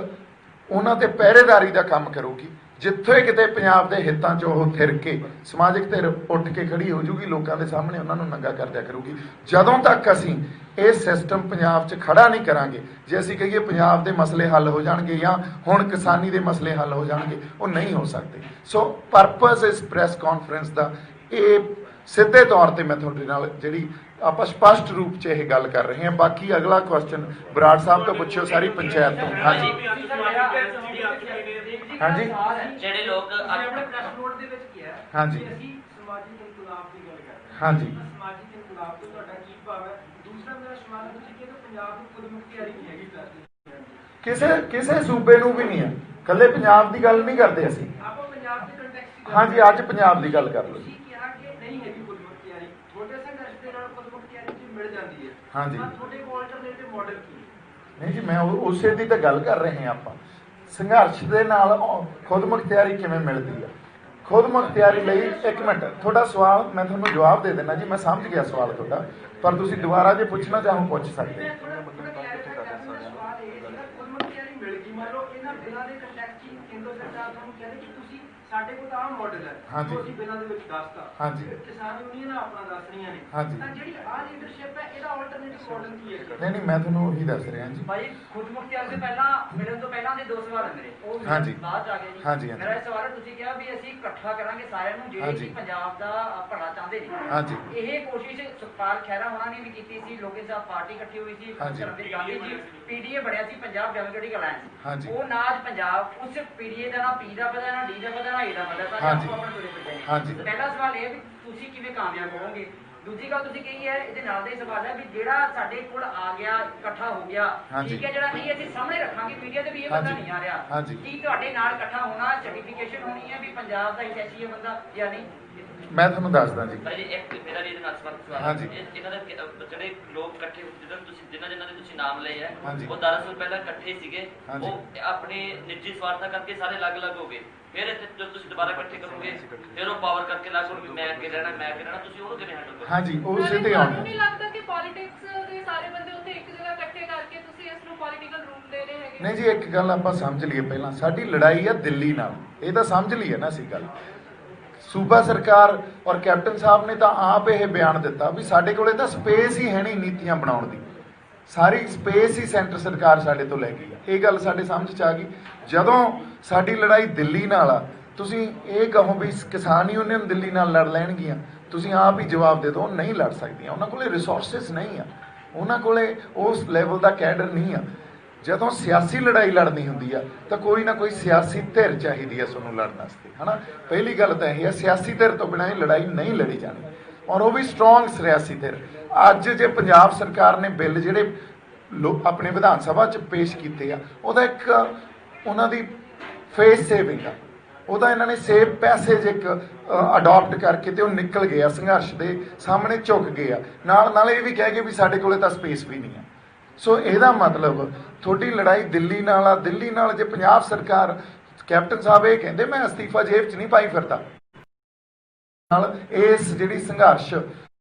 ਉਹਨਾਂ ਤੇ ਪਹਿਰੇਦਾਰੀ ਦਾ ਕੰਮ ਕਰੂਗੀ। ਜਿੱਥੇ ਕਿਤੇ ਪੰਜਾਬ ਦੇ ਹਿੱਤਾਂ 'ਚ ਉਹ ਥਿਰ ਕੇ ਸਮਾਜਿਕ ਧਿਰ ਉੱਠ ਕੇ ਖੜੀ ਹੋ ਜੂਗੀ, ਲੋਕਾਂ ਦੇ ਸਾਹਮਣੇ ਉਹਨਾਂ ਨੂੰ ਨੰਗਾ ਕਰਦਿਆ ਕਰੂਗੀ। ਜਦੋਂ ਤੱਕ ਅਸੀਂ ਇਹ ਸਿਸਟਮ ਪੰਜਾਬ 'ਚ ਖੜਾ ਨਹੀਂ ਕਰਾਂਗੇ, ਜੇ ਅਸੀਂ ਕਹੀਏ ਪੰਜਾਬ ਦੇ ਮਸਲੇ ਹੱਲ ਹੋ ਜਾਣਗੇ ਜਾਂ ਹੁਣ ਕਿਸਾਨੀ ਦੇ ਮਸਲੇ ਹੱਲ ਹੋ ਜਾਣਗੇ, ਉਹ ਨਹੀਂ ਹੋ ਸਕਦੇ। ਸੋ ਪਰਪਸ ਇਸ ਪ੍ਰੈਸ ਕਾਨਫਰੰਸ ਦਾ ਇਹ ਸਿੱਧੇ ਤੌਰ ਤੇ ਮੈਂ ਤੁਹਾਡੇ ਨਾਲ ਜਿਹੜੀ ਆਪਾਂ ਸਪਸ਼ਟ ਰੂਪ 'ਚ ਇਹ ਗੱਲ ਕਰ ਰਹੇ ਹਾਂ। ਬਾਕੀ ਅਗਲਾ ਕੁਐਸਚਨ ਬਰਾੜ ਸਾਹਿਬ ਤੋਂ ਪੁੱਛਿਓ, ਸਾਰੀ ਪੰਚਾਇਤ ਤੋਂ। ਹਾਂਜੀ ਜਿਹੜੇ ਲੋਕ ਆਪਣੇ ਪ੍ਰੈਸ ਨੋਟ ਦੇ ਵਿੱਚ ਕਿਹਾ ਹਾਂਜੀ ਅਸੀਂ ਸਮਾਜਿਕ ਇਨਕਲਾਬ ਦੀ ਗੱਲ ਕਰ ਰਹੇ ਹਾਂ। ਹਾਂਜੀ, ਸਮਾਜਿਕ ਇਨਕਲਾਬ ਤੋਂ ਤੁਹਾਡਾ ਕੀ ਭਾਵ ਹੈ? ਦੂਸਰਾ ਮੇਰਾ ਸਵਾਲ ਹੈ, ਤੁਸੀਂ ਕਹਿੰਦੇ ਪੰਜਾਬ ਨੂੰ ਖੁਦ ਮੁਖਤਿਆਰੀ ਨਹੀਂ ਹੈਗੀ। ਕਿਸੇ ਸੂਬੇ ਨੂੰ ਵੀ ਨਹੀਂ ਹੈ, ਇਕੱਲੇ ਪੰਜਾਬ ਦੀ ਗੱਲ ਨਹੀਂ ਕਰਦੇ ਅਸੀਂ। ਆਪਾਂ ਪੰਜਾਬ ਦੇ ਕੰਟੈਕਸਟ ਹਾਂਜੀ, ਅੱਜ ਪੰਜਾਬ ਦੀ ਗੱਲ ਕਰ ਲਓ। ਤੁਸੀਂ ਕਿਹਾ ਕਿ ਨਹੀਂ ਹੈਗੀ ਖੁਦ ਮੁਖਤਿਆਰੀ, ਤੁਹਾਡੇ ਸੰਘਰਸ਼ ਦੇ ਨਾਲ ਖੁਦ ਮੁਖਤਿਆਰੀ ਜੀ ਮਿਲ ਜਾਂਦੀ ਹੈ। ਹਾਂਜੀ, ਤੁਹਾਡੇ ਕੋਲ ਆਲਟਰਨੇਟਿਵ ਮਾਡਲ ਕੀ ਹੈ? ਨਹੀਂ ਜੀ, ਮੈਂ ਉਸੇ ਦੀ ਤਾਂ ਗੱਲ ਕਰ ਰਹੇ ਹਾਂ। ਆਪਾਂ ਸੰਘਰਸ਼ ਦੇ ਨਾਲ ਖੁਦ ਮੁਖਤਿਆਰੀ ਕਿਵੇਂ ਮਿਲਦੀ ਹੈ? ਖੁਦ ਮੁਖਤਿਆਰੀ ਲਈ ਇੱਕ ਮਿੰਟ, ਤੁਹਾਡਾ ਸਵਾਲ ਮੈਂ ਤੁਹਾਨੂੰ ਜਵਾਬ ਦੇ ਦੇਣਾ ਜੀ। ਮੈਂ ਸਮਝ ਗਿਆ ਸਵਾਲ ਤੁਹਾਡਾ, ਪਰ ਤੁਸੀਂ ਦੁਬਾਰਾ ਜੇ ਪੁੱਛਣਾ ਚਾਹੋ ਪੁੱਛ ਸਕਦੇ। ਸਾਡੇ ਕੋਲ ਤਾਂ ਮਾਡਲ ਹੈ, ਹਾਂਜੀ, ਅਸੀਂ ਬਿਨਾਂ ਦੇ ਵਿੱਚ ਦੱਸਤਾ। ਹਾਂਜੀ, ਕਿਸਾਨ ਯੂਨੀਅਨ ਆਪਣਾ ਦੱਸ ਰਹੀਆਂ ਨੇ। ਹਾਂਜੀ, ਤਾਂ ਜਿਹੜੀ ਆ ਲੀਡਰਸ਼ਿਪ ਹੈ, ਇਹਦਾ ਆਲਟਰਨੇਟਿਵ ਮਾਡਲ ਕੀ ਹੈ? ਨਹੀਂ ਮੈਂ ਤੁਹਾਨੂੰ ਉਹੀ ਦੱਸ ਰਿਹਾ ਜੀ। ਭਾਈ ਖੁਦ ਮੁਖਤਿਆਰ ਦੇ ਪਹਿਲਾਂ ਮਿਲਣ ਤੋਂ ਪਹਿਲਾਂ ਦੇ ਦੋ ਸਵਾਲ ਹੈ ਮੇਰੇ, ਉਹ ਹਾਂਜੀ, ਬਾਅਦ ਚ ਆ ਗਏ ਜੀ। ਹਾਂਜੀ, ਮੇਰਾ ਇਹ ਸਵਾਲ ਹੈ, ਤੁਸੀਂ ਕਿਹਾ ਵੀ ਅਸੀਂ ਇਕੱਠਾ ਕਰਾਂਗੇ ਸਾਰਿਆਂ ਨੂੰ ਜਿਹੜੇ ਕਿ ਪੰਜਾਬ ਦਾ ਭਲਾ ਚਾਹੁੰਦੇ ਨੇ। ਹਾਂਜੀ, ਇਹ ਕੋਸ਼ਿਸ਼ ਸੁਖਪਾਲ ਖਹਿਰਾ ਹੋਣਾ ਨੇ ਵੀ ਕੀਤੀ ਸੀ। ਲੋਕੀ ਸਾਹਿਬ ਪਾਰਟੀ ਇਕੱਠੀ ਹੋਈ ਸੀ, ਕਰਮਵੀਰ ਗਾਂਧੀ ਜੀ PDA ਬਣਿਆ ਸੀ, ਪੰਜਾਬ ਡੈਮੋਕ੍ਰੈਟਿਕ ਅਲਾਇੰਸ। ਉਹ ਨਾ ਅੱਜ ਪੰਜਾਬ ਉਸ PDA ਦਾ ਨਾ P ਦਾ ਪਤਾ, ਨਾ D ਦਾ ਪਤਾ, ਨਾ A ਦਾ ਪਤਾ। ਤਾਂ ਆਪੋ ਆਪਣੇ ਤੁਰੇ ਫਿਰਦੇ ਨੇ। ਪਹਿਲਾ ਸਵਾਲ ਇਹ ਵੀ ਤੁਸੀਂ ਕਿਵੇਂ ਕਾਮਯਾਬ ਹੋਵੋਗੇ? ਦੂਜੀ ਗੱਲ ਤੁਸੀਂ ਕਹੀ ਹੈ, ਇਹਦੇ ਨਾਲ ਦਾ ਹੀ ਸਵਾਲ ਹੈ ਵੀ ਜਿਹੜਾ ਸਾਡੇ ਕੋਲ ਆ ਗਿਆ, ਇਕੱਠਾ ਹੋ ਗਿਆ, ਠੀਕ ਹੈ, ਜਿਹੜਾ ਨਹੀਂ ਅਸੀਂ ਸਾਹਮਣੇ ਰੱਖਾਂਗੇ ਮੀਡੀਆ ਤੇ ਵੀ ਇਹ ਬੰਦਾ ਨਹੀਂ ਆ ਰਿਹਾ, ਕੀ ਤੁਹਾਡੇ ਨਾਲ ਇਕੱਠਾ ਹੋਣਾ ਸਰਟੀਫਿਕੇਸ਼ਨ ਹੋਣੀ ਹੈ ਵੀ ਪੰਜਾਬ ਦਾ ਐਸੀ ਹੈ ਬੰਦਾ ਜਾਂ ਨਹੀਂ? ਮੈਂ ਤੁਹਾਨੂੰ ਦੱਸਦਾ ਜੀ। ਭਾਈ ਇੱਕ ਮੇਰਾ ਵੀ ਇਹਦੇ ਨਾਲ ਸੰਬੰਧ ਸਵਾਲ ਹੈ। ਇਹਨਾਂ ਦੇ ਜਿਹੜੇ ਲੋਕ ਇਕੱਠੇ ਜਿਨ੍ਹਾਂ ਦੇ ਤੁਸੀਂ ਨਾਮ ਲਏ ਹੈ, ਉਹ ਦਰਅਸਲ ਪਹਿਲਾਂ ਇਕੱਠੇ ਸੀਗੇ, ਉਹ ਆਪਣੇ ਨਿੱਜੀ ਸਵਾਰਥਾਂ ਕਰਕੇ ਸਾਰੇ ਅਲੱਗ-ਅਲੱਗ ਹੋ ਗਏ। ਫਿਰ ਇੱਥੇ ਜਦੋਂ ਤੁਸੀਂ ਦੁਬਾਰਾ ਇਕੱਠੇ ਕਰੋਗੇ, ਫਿਰ ਉਹ ਪਾਵਰ ਕਰਕੇ ਲੱਗ ਹੋਣਗੇ, ਮੈਂ ਅੱਗੇ ਰਹਿਣਾ, ਮੈਂ ਅੱਗੇ ਰਹਿਣਾ, ਤੁਸੀਂ ਉਹਨੂੰ ਕਿਵੇਂ ਹੈਂਡਲ ਕਰੋਗੇ? ਹਾਂਜੀ, ਉਹ ਸਿੱਧੇ ਆਉਣਾ। ਮੈਨੂੰ ਨਹੀਂ ਲੱਗਦਾ ਕਿ ਪੋਲਿਟਿਕਸ ਦੇ ਸਾਰੇ ਬੰਦੇ ਉੱਥੇ ਇੱਕ ਜਗ੍ਹਾ ਇਕੱਠੇ ਕਰਕੇ ਤੁਸੀਂ ਇਸ ਨੂੰ ਪੋਲੀਟੀਕਲ ਰੂਪ ਦੇ ਰਹੇ ਹੈਗੇ। ਨਹੀਂ ਜੀ, ਇੱਕ ਗੱਲ ਆਪਾਂ ਸਮਝ ਲਈਏ ਪਹਿਲਾਂ, ਸਾਡੀ ਲੜਾਈ ਆ ਦਿੱਲੀ ਨਾਲ, ਇਹ ਤਾਂ ਸਮਝ ਲਈਏ ਨਾ ਅਸੀਂ ਗੱਲ। ਸੂਬਾ ਸਰਕਾਰ ਔਰ ਕੈਪਟਨ ਸਾਹਿਬ ਨੇ ਤਾਂ ਆਪ ਇਹ ਬਿਆਨ ਦਿੱਤਾ ਵੀ ਸਾਡੇ ਕੋਲੇ ਤਾਂ ਸਪੇਸ ਹੀ ਹੈ ਨਹੀਂ ਨੀਤੀਆਂ ਬਣਾਉਣ ਦੀ, ਸਾਰੀ ਸਪੇਸ ਹੀ ਸੈਂਟਰ ਸਰਕਾਰ ਸਾਡੇ ਤੋਂ ਲੈ ਗਈ ਆ। ਇਹ ਗੱਲ ਸਾਡੇ ਸਮਝ 'ਚ ਆ ਗਈ। ਜਦੋਂ ਸਾਡੀ ਲੜਾਈ ਦਿੱਲੀ ਨਾਲ ਆ, ਤੁਸੀਂ ਇਹ ਕਹੋ ਵੀ ਕਿਸਾਨ ਯੂਨੀਅਨ ਦਿੱਲੀ ਨਾਲ ਲੜ ਲੈਣਗੀਆਂ, ਤੁਸੀਂ ਆਪ ਹੀ ਜਵਾਬ ਦੇ ਦਿਓ, ਨਹੀਂ ਲੜ ਸਕਦੀਆਂ। ਉਹਨਾਂ ਕੋਲੇ ਰਿਸੋਰਸਿਸ ਨਹੀਂ ਆ, ਉਹਨਾਂ ਕੋਲੇ ਉਸ ਲੈਵਲ ਦਾ ਕੈਡਰ ਨਹੀਂ ਆ। ਜਦੋਂ ਸਿਆਸੀ ਲੜਾਈ ਲੜਨੀ ਹੁੰਦੀ ਆ ਤਾਂ ਕੋਈ ਨਾ ਕੋਈ ਸਿਆਸੀ ਧਿਰ ਚਾਹੀਦੀ ਹੈ ਤੁਹਾਨੂੰ ਲੜਨ ਵਾਸਤੇ, ਹੈ ਨਾ। ਪਹਿਲੀ ਗੱਲ ਤਾਂ ਇਹ ਹੈ, ਸਿਆਸੀ ਧਿਰ ਤੋਂ ਬਿਨਾਂ ਇਹ ਲੜਾਈ ਨਹੀਂ ਲੜੀ ਜਾਣੀ, ਔਰ ਉਹ ਵੀ ਸਟਰੋਂਗ ਸਿਆਸੀ ਧਿਰ। ਅੱਜ ਜੇ ਪੰਜਾਬ ਸਰਕਾਰ ਨੇ ਬਿੱਲ ਜਿਹੜੇ ਆਪਣੇ ਵਿਧਾਨ ਸਭਾ 'ਚ ਪੇਸ਼ ਕੀਤੇ ਆ, ਉਹਦਾ ਇੱਕ ਉਹਨਾਂ ਦੀ ਫੇਸ ਸੇਵਿੰਗ ਆ, ਉਹਦਾ ਇਹਨਾਂ ਨੇ ਸੇਵ ਪੈਸੇਜ ਇੱਕ ਅਡਾਪਟ ਕਰਕੇ ਤੇ ਉਹ ਨਿਕਲ ਗਿਆ, ਸੰਘਰਸ਼ ਦੇ ਸਾਹਮਣੇ ਝੁਕ ਗਏ ਆ। ਨਾਲ ਇਹ ਵੀ ਕਹਿ ਗਏ ਵੀ ਸਾਡੇ ਕੋਲੇ ਤਾਂ ਸਪੇਸ ਵੀ ਨਹੀਂ ਆ। ਸੋ ਇਹਦਾ ਮਤਲਬ ਤੁਹਾਡੀ ਲੜਾਈ ਦਿੱਲੀ ਨਾਲ ਆ। ਦਿੱਲੀ ਨਾਲ ਜੇ ਪੰਜਾਬ ਸਰਕਾਰ, ਕੈਪਟਨ ਸਾਹਿਬ ਇਹ ਕਹਿੰਦੇ ਮੈਂ ਅਸਤੀਫਾ ਜੇਬ 'ਚ ਨਹੀਂ ਪਾਈ ਫਿਰਦਾ, ਨਾਲ ਇਸ ਜਿਹੜੀ ਸੰਘਰਸ਼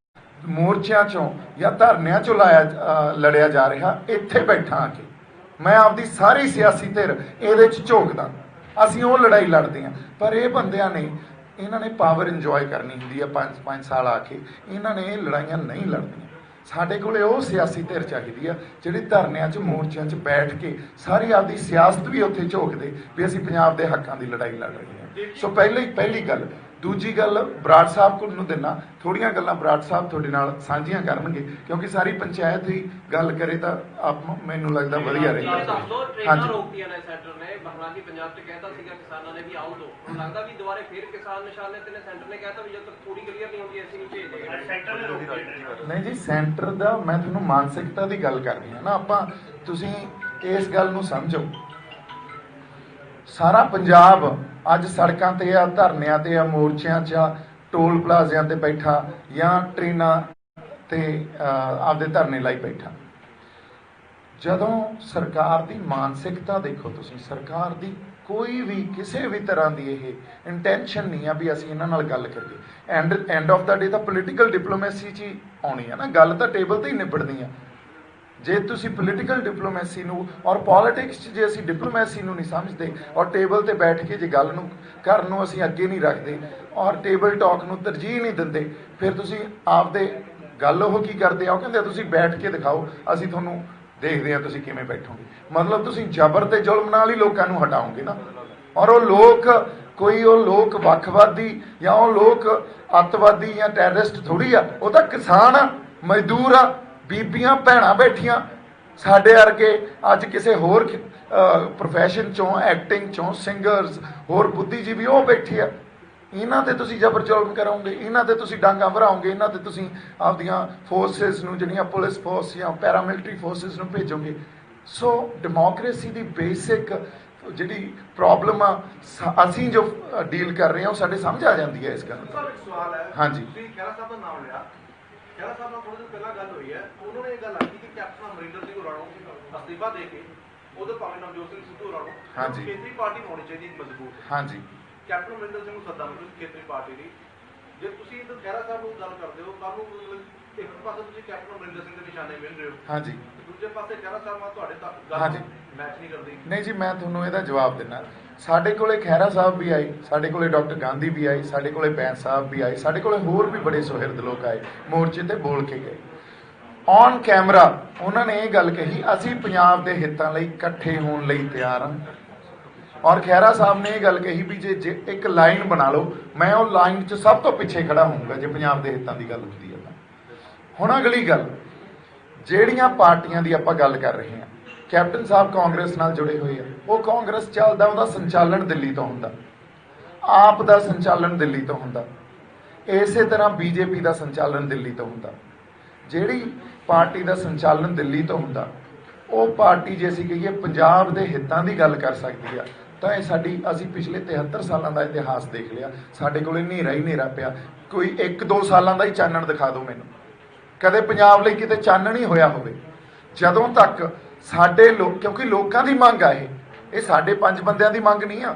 ਮੋਰਚਿਆਂ 'ਚੋਂ ਜਾਂ ਧਰਨਿਆਂ 'ਚੋਂ ਲੜਿਆ ਜਾ ਰਿਹਾ, ਇੱਥੇ ਬੈਠਾ ਆ ਕੇ ਮੈਂ ਆਪਦੀ ਸਾਰੀ ਸਿਆਸੀ ਧਿਰ ਇਹਦੇ 'ਚ ਝੋਕਦਾ, ਅਸੀਂ ਉਹ ਲੜਾਈ ਲੜਦੇ ਹਾਂ। ਪਰ ਇਹ ਬੰਦਿਆਂ ਨੇ, ਇਹਨਾਂ ਨੇ ਪਾਵਰ ਇੰਜੋਏ ਕਰਨੀ ਹੁੰਦੀ ਹੈ 5 ਸਾਲ ਆ ਕੇ, ਇਹਨਾਂ ਨੇ ਇਹ ਲੜਾਈਆਂ ਨਹੀਂ ਲੜਨੀਆਂ। ਸਾਡੇ ਕੋਲੇ ਉਹ ਸਿਆਸੀ ਧਿਰ ਚਾਹੀਦੀ ਆ ਜਿਹੜੀ ਧਰਨਿਆਂ 'ਚ ਮੋਰਚਿਆਂ 'ਚ ਬੈਠ ਕੇ ਸਾਰੀ ਆਪਦੀ ਸਿਆਸਤ ਵੀ ਉੱਥੇ ਝੋਕਦੇ ਵੀ ਅਸੀਂ ਪੰਜਾਬ ਦੇ ਹੱਕਾਂ ਦੀ ਲੜਾਈ ਲੜ ਰਹੇ ਹਾਂ। ਸੋ ਪਹਿਲੀ ਗੱਲ। ਦੂਜੀ ਗੱਲ ਬਰਾੜ ਸਾਹਿਬ ਕੋਲ ਨੂੰ ਦਿੰਨਾ, ਥੋੜੀਆਂ ਗੱਲਾਂ ਬਰਾੜ ਸਾਹਿਬ ਤੁਹਾਡੇ ਨਾਲ ਸਾਂਝੀਆਂ ਕਰਨਗੇ, ਕਿਉਂਕਿ ਸਾਰੀ ਪੰਚਾਇਤ ਹੀ ਗੱਲ ਕਰੇ ਤਾਂ ਮੈਨੂੰ ਲੱਗਦਾ ਵਧੀਆ ਰਹੇਗਾ। ਹਾਂਜੀ, ਰੋਕੀਆਂ ਨੇ ਸੈਂਟਰ ਨੇ, ਹਾਲਾਂਕਿ ਪੰਜਾਬ 'ਚ ਕਹਿਤਾ ਸੀਗਾ ਕਿਸਾਨਾਂ ਨੇ ਵੀ ਆਉ ਦੋ, ਹੁਣ ਲੱਗਦਾ ਵੀ ਦੁਬਾਰੇ ਫਿਰ ਕਿਸਾਨ ਨਿਸ਼ਾਨੇ ਤੇ ਨੇ, ਸੈਂਟਰ ਨੇ ਕਹਿਤਾ ਵੀ ਜਦ ਤੱਕ ਪੂਰੀ ਕਲੀਅਰ ਨਹੀਂ ਹੁੰਦੀ ਅਸੀਂ ਨਹੀਂ ਭੇਜਦੇ। ਨਹੀਂ ਜੀ, ਸੈਂਟਰ ਦਾ ਮੈਂ ਤੁਹਾਨੂੰ ਮਾਨਸਿਕਤਾ ਦੀ ਗੱਲ ਕਰ ਰਹੀ ਹਾਂ ਨਾ। ਆਪਾਂ ਤੁਸੀਂ ਇਸ ਗੱਲ ਨੂੰ ਸਮਝੋ, ਸਾਰਾ ਪੰਜਾਬ ਅੱਜ ਸੜਕਾਂ ਤੇ ਆ, ਧਰਨਿਆਂ ਤੇ ਆ, ਮੋਰਚਿਆਂ 'ਚ ਆ, ਟੋਲ ਪਲਾਜ਼ਿਆਂ ਤੇ ਬੈਠਾ ਜਾਂ ਟ੍ਰੇਨਾਂ ਤੇ ਆਪਦੇ ਧਰਨੇ ਲਾਈ ਬੈਠਾ। ਜਦੋਂ ਸਰਕਾਰ ਦੀ ਮਾਨਸਿਕਤਾ ਦੇਖੋ ਤੁਸੀਂ, ਸਰਕਾਰ ਦੀ ਕੋਈ ਵੀ ਕਿਸੇ ਵੀ ਤਰ੍ਹਾਂ ਦੀ ਇਹ ਇੰਟੈਂਸ਼ਨ ਨਹੀਂ ਆ ਵੀ ਅਸੀਂ ਇਹਨਾਂ ਨਾਲ ਗੱਲ ਕਰੀਏ। ਐਂਡ ਆਫ ਦਾ ਡੇ ਤਾਂ ਪੋਲੀਟੀਕਲ ਡਿਪਲੋਮੈਸੀ 'ਚ ਹੀ ਆਉਣੀ ਆ ਨਾ, ਗੱਲ ਤਾਂ ਟੇਬਲ ਤੇ ਹੀ ਨਿਬੜਨੀ ਆ। ਜੇ ਤੁਸੀਂ ਪੋਲੀਟੀਕਲ ਡਿਪਲੋਮੈਸੀ ਨੂੰ ਔਰ ਪੋਲਿਟਿਕਸ 'ਚ ਜੇ ਅਸੀਂ ਡਿਪਲੋਮੈਸੀ ਨੂੰ ਨਹੀਂ ਸਮਝਦੇ ਔਰ ਟੇਬਲ ਤੇ ਬੈਠ ਕੇ ਜੇ ਗੱਲ ਨੂੰ ਕਰਨ ਨੂੰ ਅਸੀਂ ਅੱਗੇ ਨਹੀਂ ਰੱਖਦੇ ਔਰ ਟੇਬਲ ਟਾਕ ਨੂੰ ਤਰਜੀਹ ਨਹੀਂ ਦਿੰਦੇ, ਫਿਰ ਤੁਸੀਂ ਆਪਦੇ ਗੱਲ ਉਹ ਕੀ ਕਰਦੇ ਆ, ਉਹ ਕਹਿੰਦੇ ਤੁਸੀਂ ਬੈਠ ਕੇ ਦਿਖਾਓ, ਅਸੀਂ ਤੁਹਾਨੂੰ ਦੇਖਦੇ ਹਾਂ ਤੁਸੀਂ ਕਿਵੇਂ ਬੈਠੋਗੇ। ਮਤਲਬ ਤੁਸੀਂ ਜ਼ਬਰ ਤੇ ਜ਼ੁਲਮ ਨਾਲ ਹੀ ਲੋਕਾਂ ਨੂੰ ਹਟਾਓਗੇ ਨਾ। ਔਰ ਉਹ ਲੋਕ ਵੱਖਵਾਦੀ ਜਾਂ ਉਹ ਲੋਕ ਅੱਤਵਾਦੀ ਜਾਂ ਟੈਰਰਿਸਟ ਥੋੜੀ ਆ, ਉਹ ਤਾਂ ਕਿਸਾਨ ਆ, ਮਜ਼ਦੂਰ ਆ, ਬੀਬੀਆਂ ਭੈਣਾਂ ਬੈਠੀਆਂ ਸਾਡੇ ਵਰਗੇ ਅੱਜ ਕਿਸੇ ਹੋਰ ਪ੍ਰੋਫੈਸ਼ਨ 'ਚੋਂ, ਐਕਟਿੰਗ 'ਚੋਂ, ਸਿੰਗਰਸ, ਹੋਰ ਬੁੱਧੀਜੀਵੀ ਉਹ ਬੈਠੇ ਆ। ਇਹਨਾਂ ਤੇ ਤੁਸੀਂ ਜ਼ਬਰ ਜ਼ੁਲਮ ਕਰੋਗੇ, ਇਹਨਾਂ ਤੇ ਤੁਸੀਂ ਡਾਂਗਾ ਭਰਾਓਗੇ, ਇਹਨਾਂ ਤੇ ਤੁਸੀਂ ਆਪਦੀਆਂ ਫੋਰਸਿਸ ਨੂੰ, ਜਿਹੜੀਆਂ ਪੁਲਿਸ ਫੋਰਸ ਜਾਂ ਪੈਰਾਮਿਲਟਰੀ ਫੋਰਸਿਸ ਨੂੰ ਭੇਜੋਗੇ। ਸੋ ਡੈਮੋਕ੍ਰੇਸੀ ਦੀ ਬੇਸਿਕ ਜਿਹੜੀ ਪ੍ਰੋਬਲਮ ਆ ਅਸੀਂ ਜੋ ਡੀਲ ਕਰ ਰਹੇ ਹਾਂ, ਉਹ ਸਾਡੇ ਸਮਝ ਆ ਜਾਂਦੀ ਹੈ ਇਸ ਗੱਲ ਤੋਂ। ਸਵਾਲ ਹੈ, ਹਾਂਜੀ, ਤੁਸੀਂ ਖਹਿਰਾ ਸਾਹਿਬ ਦਾ ਨਾਮ ਲਿਆ, ਖਹਿਰਾ ਸਾਹਿਬ ਨਾਲ ਥੋੜੇ ਦਿਨ ਪਹਿਲਾਂ ਗੱਲ ਹੋਈ ਹੈ, ਉਹਨਾਂ ਨੇ ਇਹ ਗੱਲ ਆਖੀ ਕਿ ਕੈਪਟਨ ਅਮਰਿੰਦਰ ਸਿੰਘ ਹੋਰਾਂ ਨੂੰ ਅਸਤੀਫਾ ਦੇ ਕੇ ਉਧਰ ਭਾਵੇਂ ਨਵਜੋਤ ਸਿੰਘ ਸਿੱਧੂ ਹੋਰਾਂ ਨੂੰ ਹਾਂਜੀ, ਕੇਂਦਰੀ ਪਾਰਟੀ ਹੋਣੀ ਚਾਹੀਦੀ ਮਜ਼ਬੂਤ। ਹਾਂਜੀ, ਕੈਪਟਨ ਅਮਰਿੰਦਰ ਸਿੰਘ ਨੂੰ ਸੱਦਾ ਮਿਲੂ ਕੇਂਦਰੀ ਪਾਰਟੀ ਦੀ। ਜੇ ਤੁਸੀਂ ਇੱਧਰ ਖਹਿਰਾ ਸਾਹਿਬ ਨੂੰ ਗੱਲ ਕਰਦੇ ਹੋ, ਕੱਲ ਨੂੰ ਇੱਕ ਪਾਸੇ ਤੁਸੀਂ ਕੈਪਟਨ ਅਮਰਿੰਦਰ ਸਿੰਘ ਦੇ ਨਿਸ਼ਾਨੇ ਮਿਲ ਰਹੇ ਹੋ, ਹਾਂਜੀ, ਦੂਜੇ ਪਾਸੇ ਖਹਿਰਾ ਸਾਹਿਬ ਨਾਲ ਤੁਹਾਡੇ ਗੱਲ ਹਾਂਜੀ ਮੈਚ ਨਹੀਂ ਕਰਦੀ। ਨਹੀਂ ਜੀ, ਮੈਂ ਤੁਹਾਨੂੰ ਇਹਦਾ ਜਵਾਬ ਦਿੰਦਾ। ਸਾਡੇ ਕੋਲੇ ਖਹਿਰਾ ਸਾਹਿਬ ਵੀ ਆਏ, ਸਾਡੇ ਕੋਲੇ ਡਾਕਟਰ ਗਾਂਧੀ ਵੀ ਆਏ, ਸਾਡੇ ਕੋਲੇ ਬੈਂਸ ਸਾਹਿਬ ਵੀ ਆਏ, ਸਾਡੇ ਕੋਲੇ ਹੋਰ ਵੀ ਬੜੇ ਸੁਹਿਰਦ ਲੋਕ ਆਏ, ਮੋਰਚੇ ਤੇ ਬੋਲ ਕੇ ਗਏ। ਔਨ ਕੈਮਰਾ ਉਹਨਾਂ ਨੇ ਇਹ ਗੱਲ ਕਹੀ, ਅਸੀਂ ਪੰਜਾਬ ਦੇ ਹਿੱਤਾਂ ਲਈ ਇਕੱਠੇ ਹੋਣ ਲਈ ਤਿਆਰ ਹਾਂ। ਔਰ ਖਹਿਰਾ ਸਾਹਿਬ ਨੇ ਇਹ ਗੱਲ ਕਹੀ ਵੀ ਜੇ ਇੱਕ ਲਾਈਨ ਬਣਾ ਲਓ, ਮੈਂ ਉਹ ਲਾਈਨ 'ਚ ਸਭ ਤੋਂ ਪਿੱਛੇ ਖੜਾ ਹੋਊਂਗਾ ਜੇ ਪੰਜਾਬ ਦੇ ਹਿੱਤਾਂ ਦੀ ਗੱਲ ਹੁੰਦੀ ਹੈ। ਹੁਣ ਅਗਲੀ ਗੱਲ, ਜਿਹੜੀਆਂ ਪਾਰਟੀਆਂ ਦੀ ਆਪਾਂ ਗੱਲ ਕਰ ਰਹੇ ਹਾਂ, ਕੈਪਟਨ ਸਾਹਿਬ ਕਾਂਗਰਸ ਨਾਲ ਜੁੜੇ ਹੋਏ ਆ, ਉਹ ਕਾਂਗਰਸ ਚੱਲਦਾ, ਉਹਦਾ ਸੰਚਾਲਨ ਦਿੱਲੀ ਤੋਂ ਹੁੰਦਾ, ਆਪ ਦਾ ਸੰਚਾਲਨ ਦਿੱਲੀ ਤੋਂ ਹੁੰਦਾ, ਇਸੇ ਤਰ੍ਹਾਂ ਬੀਜੇਪੀ ਦਾ ਸੰਚਾਲਨ ਦਿੱਲੀ ਤੋਂ ਹੁੰਦਾ। ਜਿਹੜੀ ਪਾਰਟੀ ਦਾ ਸੰਚਾਲਨ ਦਿੱਲੀ ਤੋਂ ਹੁੰਦਾ, ਉਹ ਪਾਰਟੀ ਜੇ ਅਸੀਂ ਕਹੀਏ ਪੰਜਾਬ ਦੇ ਹਿੱਤਾਂ ਦੀ ਗੱਲ ਕਰ ਸਕਦੀ ਆ, ਤਾਂ ਇਹ ਅਸੀਂ ਪਿਛਲੇ 73 ਸਾਲਾਂ ਦਾ ਇਤਿਹਾਸ ਦੇਖ ਲਿਆ, ਸਾਡੇ ਕੋਲ ਹਨੇਰਾ ਹੀ ਹਨੇਰਾ ਪਿਆ। ਕੋਈ 1-2 ਸਾਲਾਂ ਦਾ ਹੀ ਚਾਨਣ ਦਿਖਾ ਦਿਓ ਮੈਨੂੰ, ਕਦੇ ਪੰਜਾਬ ਲਈ ਕਿਤੇ ਚਾਨਣ ਹੀ ਹੋਇਆ ਹੋਵੇ। ਜਦੋਂ ਤੱਕ ਸਾਡੇ ਕਿਉਂਕਿ ਲੋਕਾਂ ਦੀ ਮੰਗ ਆ, ਇਹ ਸਾਡੇ 5 ਬੰਦਿਆਂ ਦੀ ਮੰਗ ਨਹੀਂ ਆ,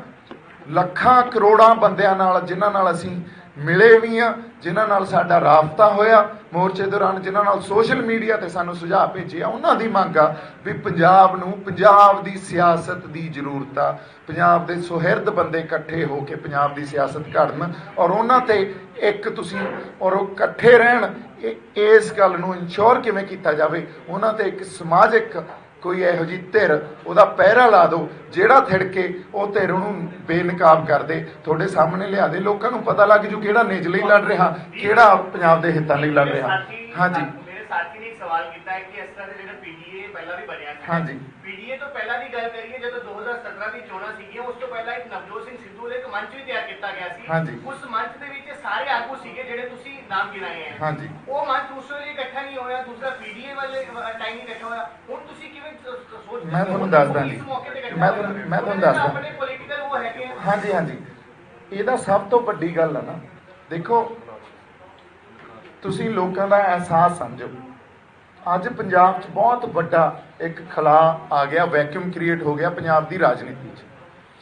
ਲੱਖਾਂ ਕਰੋੜਾਂ ਬੰਦਿਆਂ ਨਾਲ, ਜਿਨ੍ਹਾਂ ਨਾਲ ਅਸੀਂ ਮਿਲੇ ਵੀ ਆ, ਜਿਨ੍ਹਾਂ ਨਾਲ ਸਾਡਾ ਰਾਬਤਾ ਹੋਇਆ ਮੋਰਚੇ ਦੌਰਾਨ, ਜਿਨ੍ਹਾਂ ਨਾਲ ਸੋਸ਼ਲ ਮੀਡੀਆ ਤੇ ਸਾਨੂੰ ਸੁਝਾਅ ਭੇਜੇ ਆ, ਉਹਨਾਂ ਦੀ ਮੰਗ ਆ ਵੀ ਪੰਜਾਬ ਨੂੰ, ਪੰਜਾਬ ਦੀ ਸਿਆਸਤ ਦੀ ਜ਼ਰੂਰਤ ਆ, ਪੰਜਾਬ ਦੇ ਸੁਹਿਰਦ ਬੰਦੇ ਇਕੱਠੇ ਹੋ ਕੇ ਪੰਜਾਬ ਦੀ ਸਿਆਸਤ ਘੜਨ ਔਰ ਉਹਨਾਂ ਤੇ ਇੱਕ ਤੁਸੀਂ ਔਰ ਉਹ ਇਕੱਠੇ ਰਹਿਣ। ਇਸ ਗੱਲ ਨੂੰ ਇਨਸ਼ੋਰ ਕਿਵੇਂ ਕੀਤਾ ਜਾਵੇ, ਉਹਨਾਂ ਤੇ ਇੱਕ ਸਮਾਜਿਕ ਕੋਈ ਇਹੋ ਜਿਹੀ ਧਿਰ ਉਹਦਾ ਪਹਿਰਾ ਲਾ ਦਿਓ, ਜਿਹੜਾ ਥਿੜਕੇ ਉਹ ਧਿਰ ਉਹਨੂੰ ਬੇਨਕਾਬ ਕਰ ਦੇ, ਤੁਹਾਡੇ ਸਾਹਮਣੇ ਲਿਆ ਦੇ, ਲੋਕਾਂ ਨੂੰ ਪਤਾ ਲੱਗ ਜੂ ਕਿਹੜਾ ਨਿੱਜ ਲਈ ਲੜ ਰਿਹਾ, ਕਿਹੜਾ ਪੰਜਾਬ ਦੇ ਹਿੱਤਾਂ ਲਈ ਲੜ ਰਿਹਾ। ਹਾਂਜੀ, ਮੇਰੇ ਸਾਥੀ ਨੇ ਇੱਕ ਸਵਾਲ ਕੀਤਾ ਹੈ ਕਿ ਇਸ ਤਰ੍ਹਾਂ ਦੇ ਜਿਹੜਾ ਪੀਡੀਏ ਪਹਿਲਾਂ ਵੀ ਬਣਿਆ ਸੀ, ਹਾਂਜੀ, ਪੀਡੀਏ ਤੋਂ ਪਹਿਲਾਂ ਦੀ ਗੱਲ ਕਰੀਏ, ਜਦੋਂ 2017 ਦੀ ਚੋਣਾਂ ਸੀਗੀਆਂ, ਉਸ ਤੋਂ ਪਹਿਲਾਂ ਇੱਕ ਨਵਜੋਤ ਸਿੰਘ ਸਿੱਧੂ ਨੇ ਇੱਕ ਮੰਚ ਵੀ ਤਿਆਰ ਕੀਤਾ ਗਿਆ ਸੀ। ਉਸ ਮੰਚ ਦੇ ਵਿੱਚ ਸਾਰੇ ਆਗੂ ਸੀਗੇ ਜਿਹੜੇ ਤੁਸੀਂ ਨਾਮ ਗਿਣਾਏ ਹੈ। ਉਹ ਮੰਚ ਉਸ ਵੇਲੇ ਇਕੱਠਾ ਨਹੀਂ ਹੋਇਆ, ਦੂਸਰਾ ਪੀਡੀਏ ਵਾਲੇ ਟਾਈਮ ਨਹੀਂ ਇਕੱਠਾ ਹੋਇਆ। ਹੁਣ ਤੁਸੀਂ ਕਿਵੇਂ ਸੋਚਦੇ? ਮੈਂ ਤੁਹਾਨੂੰ ਦੱਸਦਾ ਜੀ, ਮੈਂ ਤੁਹਾਨੂੰ ਦੱਸਦਾ ਆਪਣੇ ਪੋਲੀਟੀਕਲ ਉਹ ਹੈਗੇ। ਹਾਂਜੀ, ਇਹਦਾ ਸਭ ਤੋਂ ਵੱਡੀ ਗੱਲ ਹੈ ਨਾ, ਦੇਖੋ ਤੁਸੀਂ ਲੋਕਾਂ ਦਾ ਅਹਿਸਾਸ ਸਮਝੋ। ਅੱਜ ਪੰਜਾਬ 'ਚ ਬਹੁਤ ਵੱਡਾ ਇੱਕ ਖਲਾ ਆ ਗਿਆ, ਵੈਕਿਊਮ ਕ੍ਰੀਏਟ ਹੋ ਗਿਆ ਪੰਜਾਬ ਦੀ ਰਾਜਨੀਤੀ 'ਚ।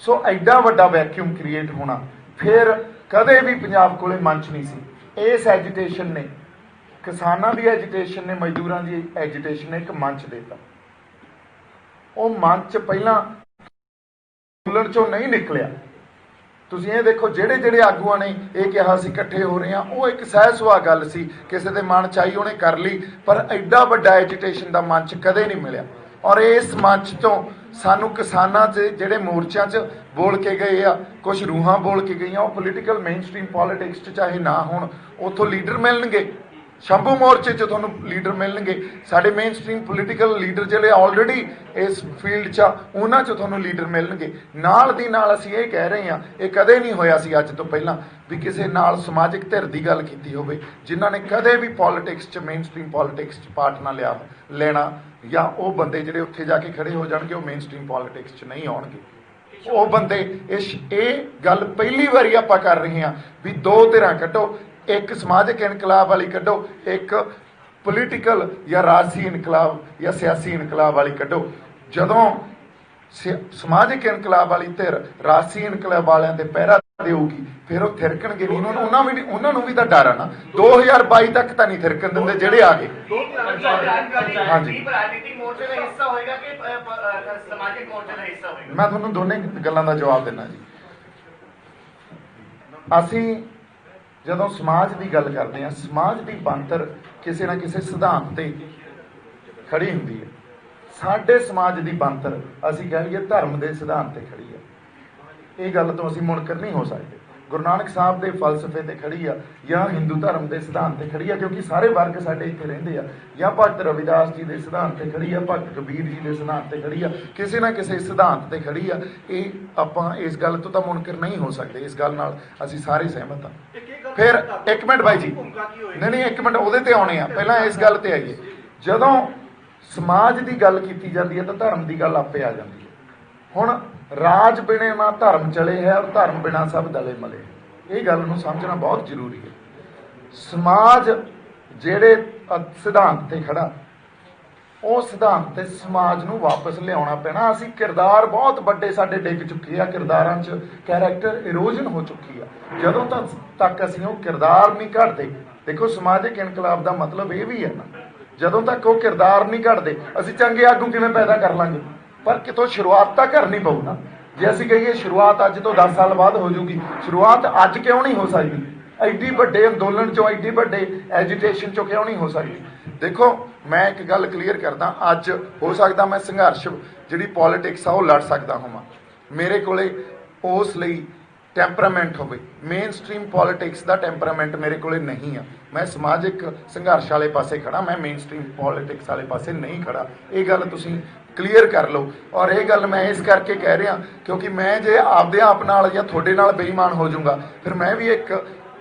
ਸੋ ਐਡਾ ਵੱਡਾ ਵੈਕਿਊਮ ਕ੍ਰੀਏਟ ਹੋਣਾ ਫਿਰ ਕਦੇ ਵੀ ਪੰਜਾਬ ਕੋਲੇ ਮੰਚ ਨਹੀਂ ਸੀ। ਇਸ ਐਜੀਟੇਸ਼ਨ ਨੇ, ਕਿਸਾਨਾਂ ਦੀ ਐਜੀਟੇਸ਼ਨ ਨੇ, ਮਜ਼ਦੂਰਾਂ ਦੀ ਐਜੀਟੇਸ਼ਨ ਨੇ ਇੱਕ ਮੰਚ ਦਿੱਤਾ। ਉਹ ਮੰਚ ਪਹਿਲਾਂ ਅੰਦੋਲਨ 'ਚੋਂ ਨਹੀਂ ਨਿਕਲਿਆ। ਤੁਸੀਂ ਇਹ ਦੇਖੋ, ਜਿਹੜੇ ਆਗੂਆਂ ਨੇ ਇਹ ਕਿਹਾ ਸੀ ਇਕੱਠੇ ਹੋ ਰਹੇ ਆ, ਉਹ ਇੱਕ ਸਹਿਜ ਸੁਭਾਅ ਗੱਲ ਸੀ, ਕਿਸੇ ਦੇ ਮਨ 'ਚ ਆਈ ਉਹਨੇ ਕਰ ਲਈ, ਪਰ ਐਡਾ ਵੱਡਾ ਐਜੀਟੇਸ਼ਨ ਦਾ ਮੰਚ ਕਦੇ ਨਹੀਂ ਮਿਲਿਆ। ਔਰ ਇਸ ਮੰਚ ਤੋਂ ਸਾਨੂੰ ਕਿਸਾਨਾਂ 'ਚ ਜਿਹੜੇ ਮੋਰਚਿਆਂ 'ਚ ਬੋਲ ਕੇ ਗਏ ਆ, ਕੁਝ ਰੂਹਾਂ ਬੋਲ ਕੇ ਗਈਆਂ, ਉਹ ਪੋਲੀਟੀਕਲ ਮੇਨ ਸਟ੍ਰੀਮ ਪੋਲੀਟਿਕਸ 'ਚ ਚਾਹੇ ਨਾ ਹੋਣ, ਉੱਥੋਂ ਲੀਡਰ ਮਿਲਣਗੇ। ਸ਼ੰਭੂ ਮੋਰਚੇ 'ਚ ਤੁਹਾਨੂੰ ਲੀਡਰ ਮਿਲਣਗੇ। ਸਾਡੇ ਮੇਨ ਸਟ੍ਰੀਮ ਪੋਲੀਟੀਕਲ ਲੀਡਰ ਜਿਹੜੇ ਆਲਰੇਡੀ ਇਸ ਫੀਲਡ 'ਚ ਆ, ਉਹਨਾਂ 'ਚ ਤੁਹਾਨੂੰ ਲੀਡਰ ਮਿਲਣਗੇ। ਨਾਲ ਦੀ ਨਾਲ ਅਸੀਂ ਇਹ ਕਹਿ ਰਹੇ ਹਾਂ, ਇਹ ਕਦੇ ਨਹੀਂ ਹੋਇਆ ਸੀ ਅੱਜ ਤੋਂ ਪਹਿਲਾਂ ਵੀ ਕਿਸੇ ਨਾਲ ਸਮਾਜਿਕ ਧਿਰ ਦੀ ਗੱਲ ਕੀਤੀ ਹੋਵੇ ਜਿਨ੍ਹਾਂ ਨੇ ਕਦੇ ਵੀ ਪੋਲੀਟਿਕਸ 'ਚ, ਮੇਨ ਸਟ੍ਰੀਮ ਪੋਲੀਟਿਕਸ 'ਚ ਪਾਰਟ ਨਾ ਲੈਣਾ, ਜਾਂ ਉਹ ਬੰਦੇ ਜਿਹੜੇ ਉੱਥੇ ਜਾ ਕੇ ਖੜੇ ਹੋ ਜਾਣਗੇ ਉਹ ਮੇਨ ਸਟ੍ਰੀਮ ਪੋਲੀਟਿਕਸ 'ਚ ਨਹੀਂ ਆਉਣਗੇ। ਉਹ ਬੰਦੇ ਇਹ ਗੱਲ ਪਹਿਲੀ ਵਾਰੀ ਆਪਾਂ ਕਰ ਰਹੇ ਹਾਂ ਵੀ ਦੋ ਧਿਰਾਂ ਕੱਢੋ, ਇੱਕ ਸਮਾਜਿਕ ਇਨਕਲਾਬ ਵਾਲੀ ਕੱਢੋ, ਇੱਕ ਪੋਲੀਟੀਕਲ ਜਾਂ ਰਾਜਸੀ ਇਨਕਲਾਬ ਜਾਂ ਸਿਆਸੀ ਇਨਕਲਾਬ ਵਾਲੀ ਕੱਢੋ। ਜਦੋਂ ਸਮਾਜਿਕ ਇਨਕਲਾਬ ਵਾਲੀ ਧਿਰ ਰਾਜਸੀ ਇਨਕਲਾਬ ਵਾਲਿਆਂ ਦੇ ਪਹਿਰਾ ਦੇਊਗੀ ਫਿਰ ਉਹ ਥਿਰਕਣਗੇ ਨਹੀਂ। ਉਹਨਾਂ ਨੂੰ ਵੀ ਤਾਂ ਡਰ ਆ ਨਾ। 2022 ਤੱਕ ਤਾਂ ਨਹੀਂ ਥਿਰਕਣ ਦਿੰਦੇ ਜਿਹੜੇ ਆ ਗਏ। ਹਾਂਜੀ, ਰਾਜਨੀਤਿਕ ਮੋਰਚੇ ਦਾ ਹਿੱਸਾ ਹੋਏਗਾ ਕਿ ਸਮਾਜਿਕ ਮੋਰਚੇ ਦਾ ਹਿੱਸਾ ਹੋਏਗਾ? ਮੈਂ ਤੁਹਾਨੂੰ ਦੋਨੇ ਗੱਲਾਂ ਦਾ ਜਵਾਬ ਦਿੰਦਾ ਜੀ। ਅਸੀਂ ਜਦੋਂ ਸਮਾਜ ਦੀ ਗੱਲ ਕਰਦੇ ਹਾਂ, ਸਮਾਜ ਦੀ ਬਣਤਰ ਕਿਸੇ ਨਾ ਕਿਸੇ ਸਿਧਾਂਤ ਤੇ ਖੜੀ ਹੁੰਦੀ ਹੈ। ਸਾਡੇ ਸਮਾਜ ਦੀ ਬਣਤਰ ਅਸੀਂ ਕਹਿ ਲਈਏ ਧਰਮ ਦੇ ਸਿਧਾਂਤ ਤੇ ਖੜੀ ਹੈ। ਇਹ ਗੱਲ ਤੋਂ ਅਸੀਂ ਮੁਨਕਰ ਨਹੀਂ ਹੋ ਸਕਦੇ। ਗੁਰੂ ਨਾਨਕ ਸਾਹਿਬ ਦੇ ਫਲਸਫੇ ਤੇ ਖੜੀ ਆ, ਜਾਂ ਹਿੰਦੂ ਧਰਮ ਦੇ ਸਿਧਾਂਤ ਤੇ ਖੜੀ ਆ, ਕਿਉਂਕਿ ਸਾਰੇ ਵਰਗ ਸਾਡੇ ਇੱਥੇ ਰਹਿੰਦੇ ਆ, ਜਾਂ ਭਗਤ ਰਵਿਦਾਸ ਜੀ ਦੇ ਸਿਧਾਂਤ ਤੇ ਖੜੀ ਆ, ਭਗਤ ਕਬੀਰ ਜੀ ਦੇ ਸਿਧਾਂਤ ਤੇ ਖੜੀ ਆ, ਕਿਸੇ ਨਾ ਕਿਸੇ ਸਿਧਾਂਤ ਤੇ ਖੜੀ ਆ। ਇਹ ਆਪਾਂ ਇਸ ਗੱਲ ਤੋਂ ਤਾਂ ਮੁਨਕਰ ਨਹੀਂ ਹੋ ਸਕਦੇ। ਇਸ ਗੱਲ ਨਾਲ ਅਸੀਂ ਸਾਰੇ ਸਹਿਮਤ ਹਾਂ। ਫਿਰ ਇੱਕ ਮਿੰਟ ਬਾਈ ਜੀ, ਨਹੀਂ ਇੱਕ ਮਿੰਟ, ਉਹਦੇ ਤੇ ਆਉਣੇ ਆ। ਪਹਿਲਾਂ ਇਸ ਗੱਲ ਤੇ ਆਈਏ। ਜਦੋਂ ਸਮਾਜ ਦੀ ਗੱਲ ਕੀਤੀ ਜਾਂਦੀ ਹੈ ਤਾਂ ਧਰਮ ਦੀ ਗੱਲ ਆਪੇ ਆ ਜਾਂਦੀ ਹੈ। ਹੁਣ ਰਾਜ ਬਿਨਾਂ ਨਾ ਧਰਮ ਚਲੇ ਹੈ, ਔਰ ਧਰਮ ਬਿਨਾਂ ਸਭ ਦਲੇ ਮਲੇ। ਇਹ ਗੱਲ ਨੂੰ ਸਮਝਣਾ ਬਹੁਤ ਜ਼ਰੂਰੀ ਹੈ। ਸਮਾਜ ਜਿਹੜੇ ਸਿਧਾਂਤ ਤੇ ਖੜਾ, ਉਹ ਸਿਧਾਂਤ ਤੇ ਸਮਾਜ ਨੂੰ ਵਾਪਸ ਲਿਆਉਣਾ ਪੈਣਾ। ਅਸੀਂ ਕਿਰਦਾਰ ਬਹੁਤ ਵੱਡੇ ਸਾਡੇ ਡਿੱਗ ਚੁੱਕੇ ਆ, ਕਿਰਦਾਰਾਂ 'ਚ ਕੈਰੈਕਟਰ ਇਰੋਜਨ ਹੋ ਚੁੱਕੀ ਆ। ਜਦੋਂ ਤੱਕ ਅਸੀਂ ਉਹ ਕਿਰਦਾਰ ਨਹੀਂ ਘੜਦੇ, ਦੇਖੋ ਸਮਾਜਿਕ ਇਨਕਲਾਬ ਦਾ ਮਤਲਬ ਇਹ ਵੀ ਹੈ ਨਾ, ਜਦੋਂ ਤੱਕ ਉਹ ਕਿਰਦਾਰ ਨਹੀਂ ਘੜਦੇ ਅਸੀਂ ਚੰਗੇ ਆਗੂ ਕਿਵੇਂ ਪੈਦਾ ਕਰ ਲਾਂਗੇ? ਪਰ ਕਿਤੋਂ ਸ਼ੁਰੂਆਤ ਤਾਂ ਕਰਨੀ ਪਊ ਨਾ। ਜੇ ਅਸੀਂ ਕਹੀਏ ਸ਼ੁਰੂਆਤ ਅੱਜ ਤੋਂ 10 ਸਾਲ ਬਾਅਦ ਹੋ ਜੂਗੀ, ਸ਼ੁਰੂਆਤ ਅੱਜ ਕਿਉਂ ਨਹੀਂ ਹੋ ਸਕਦੀ? ਐਡੀ ਵੱਡੇ ਅੰਦੋਲਨ 'ਚੋਂ, ਐਡੀ ਵੱਡੇ ਐਜੀਟੇਸ਼ਨ 'ਚੋਂ ਕਿਉਂ ਨਹੀਂ ਹੋ ਸਕਦੀ? ਦੇਖੋ ਮੈਂ ਇੱਕ ਗੱਲ ਕਲੀਅਰ ਕਰਦਾ, ਅੱਜ ਹੋ ਸਕਦਾ ਮੈਂ ਸੰਘਰਸ਼ ਜਿਹੜੀ ਪੋਲੀਟਿਕਸ ਆ ਉਹ ਲੜ ਸਕਦਾ ਹੋਵਾਂ, ਮੇਰੇ ਕੋਲੇ ਉਸ ਲਈ ਟੈਂਪਰਾਮੈਂਟ ਹੋਵੇ। ਮੇਨ ਸਟ੍ਰੀਮ ਪੋਲੀਟਿਕਸ ਦਾ ਟੈਂਪਰਾਮੈਂਟ ਮੇਰੇ ਕੋਲੇ ਨਹੀਂ ਆ। ਮੈਂ ਸਮਾਜਿਕ ਸੰਘਰਸ਼ ਵਾਲੇ ਪਾਸੇ ਖੜਾ, ਮੈਂ ਮੇਨ ਸਟ੍ਰੀਮ ਪੋਲੀਟਿਕਸ ਵਾਲੇ ਪਾਸੇ ਨਹੀਂ ਖੜਾ। ਇਹ ਗੱਲ ਤੁਸੀਂ ਕਲੀਅਰ ਕਰ ਲਓ। ਔਰ ਇਹ ਗੱਲ ਮੈਂ ਇਸ ਕਰਕੇ ਕਹਿ ਰਿਹਾ ਕਿਉਂਕਿ ਮੈਂ ਜੇ ਆਪਦੇ ਆਪ ਨਾਲ ਜਾਂ ਤੁਹਾਡੇ ਨਾਲ ਬੇਈਮਾਨ ਹੋ ਜਾਊਂਗਾ, ਫਿਰ ਮੈਂ ਵੀ ਇੱਕ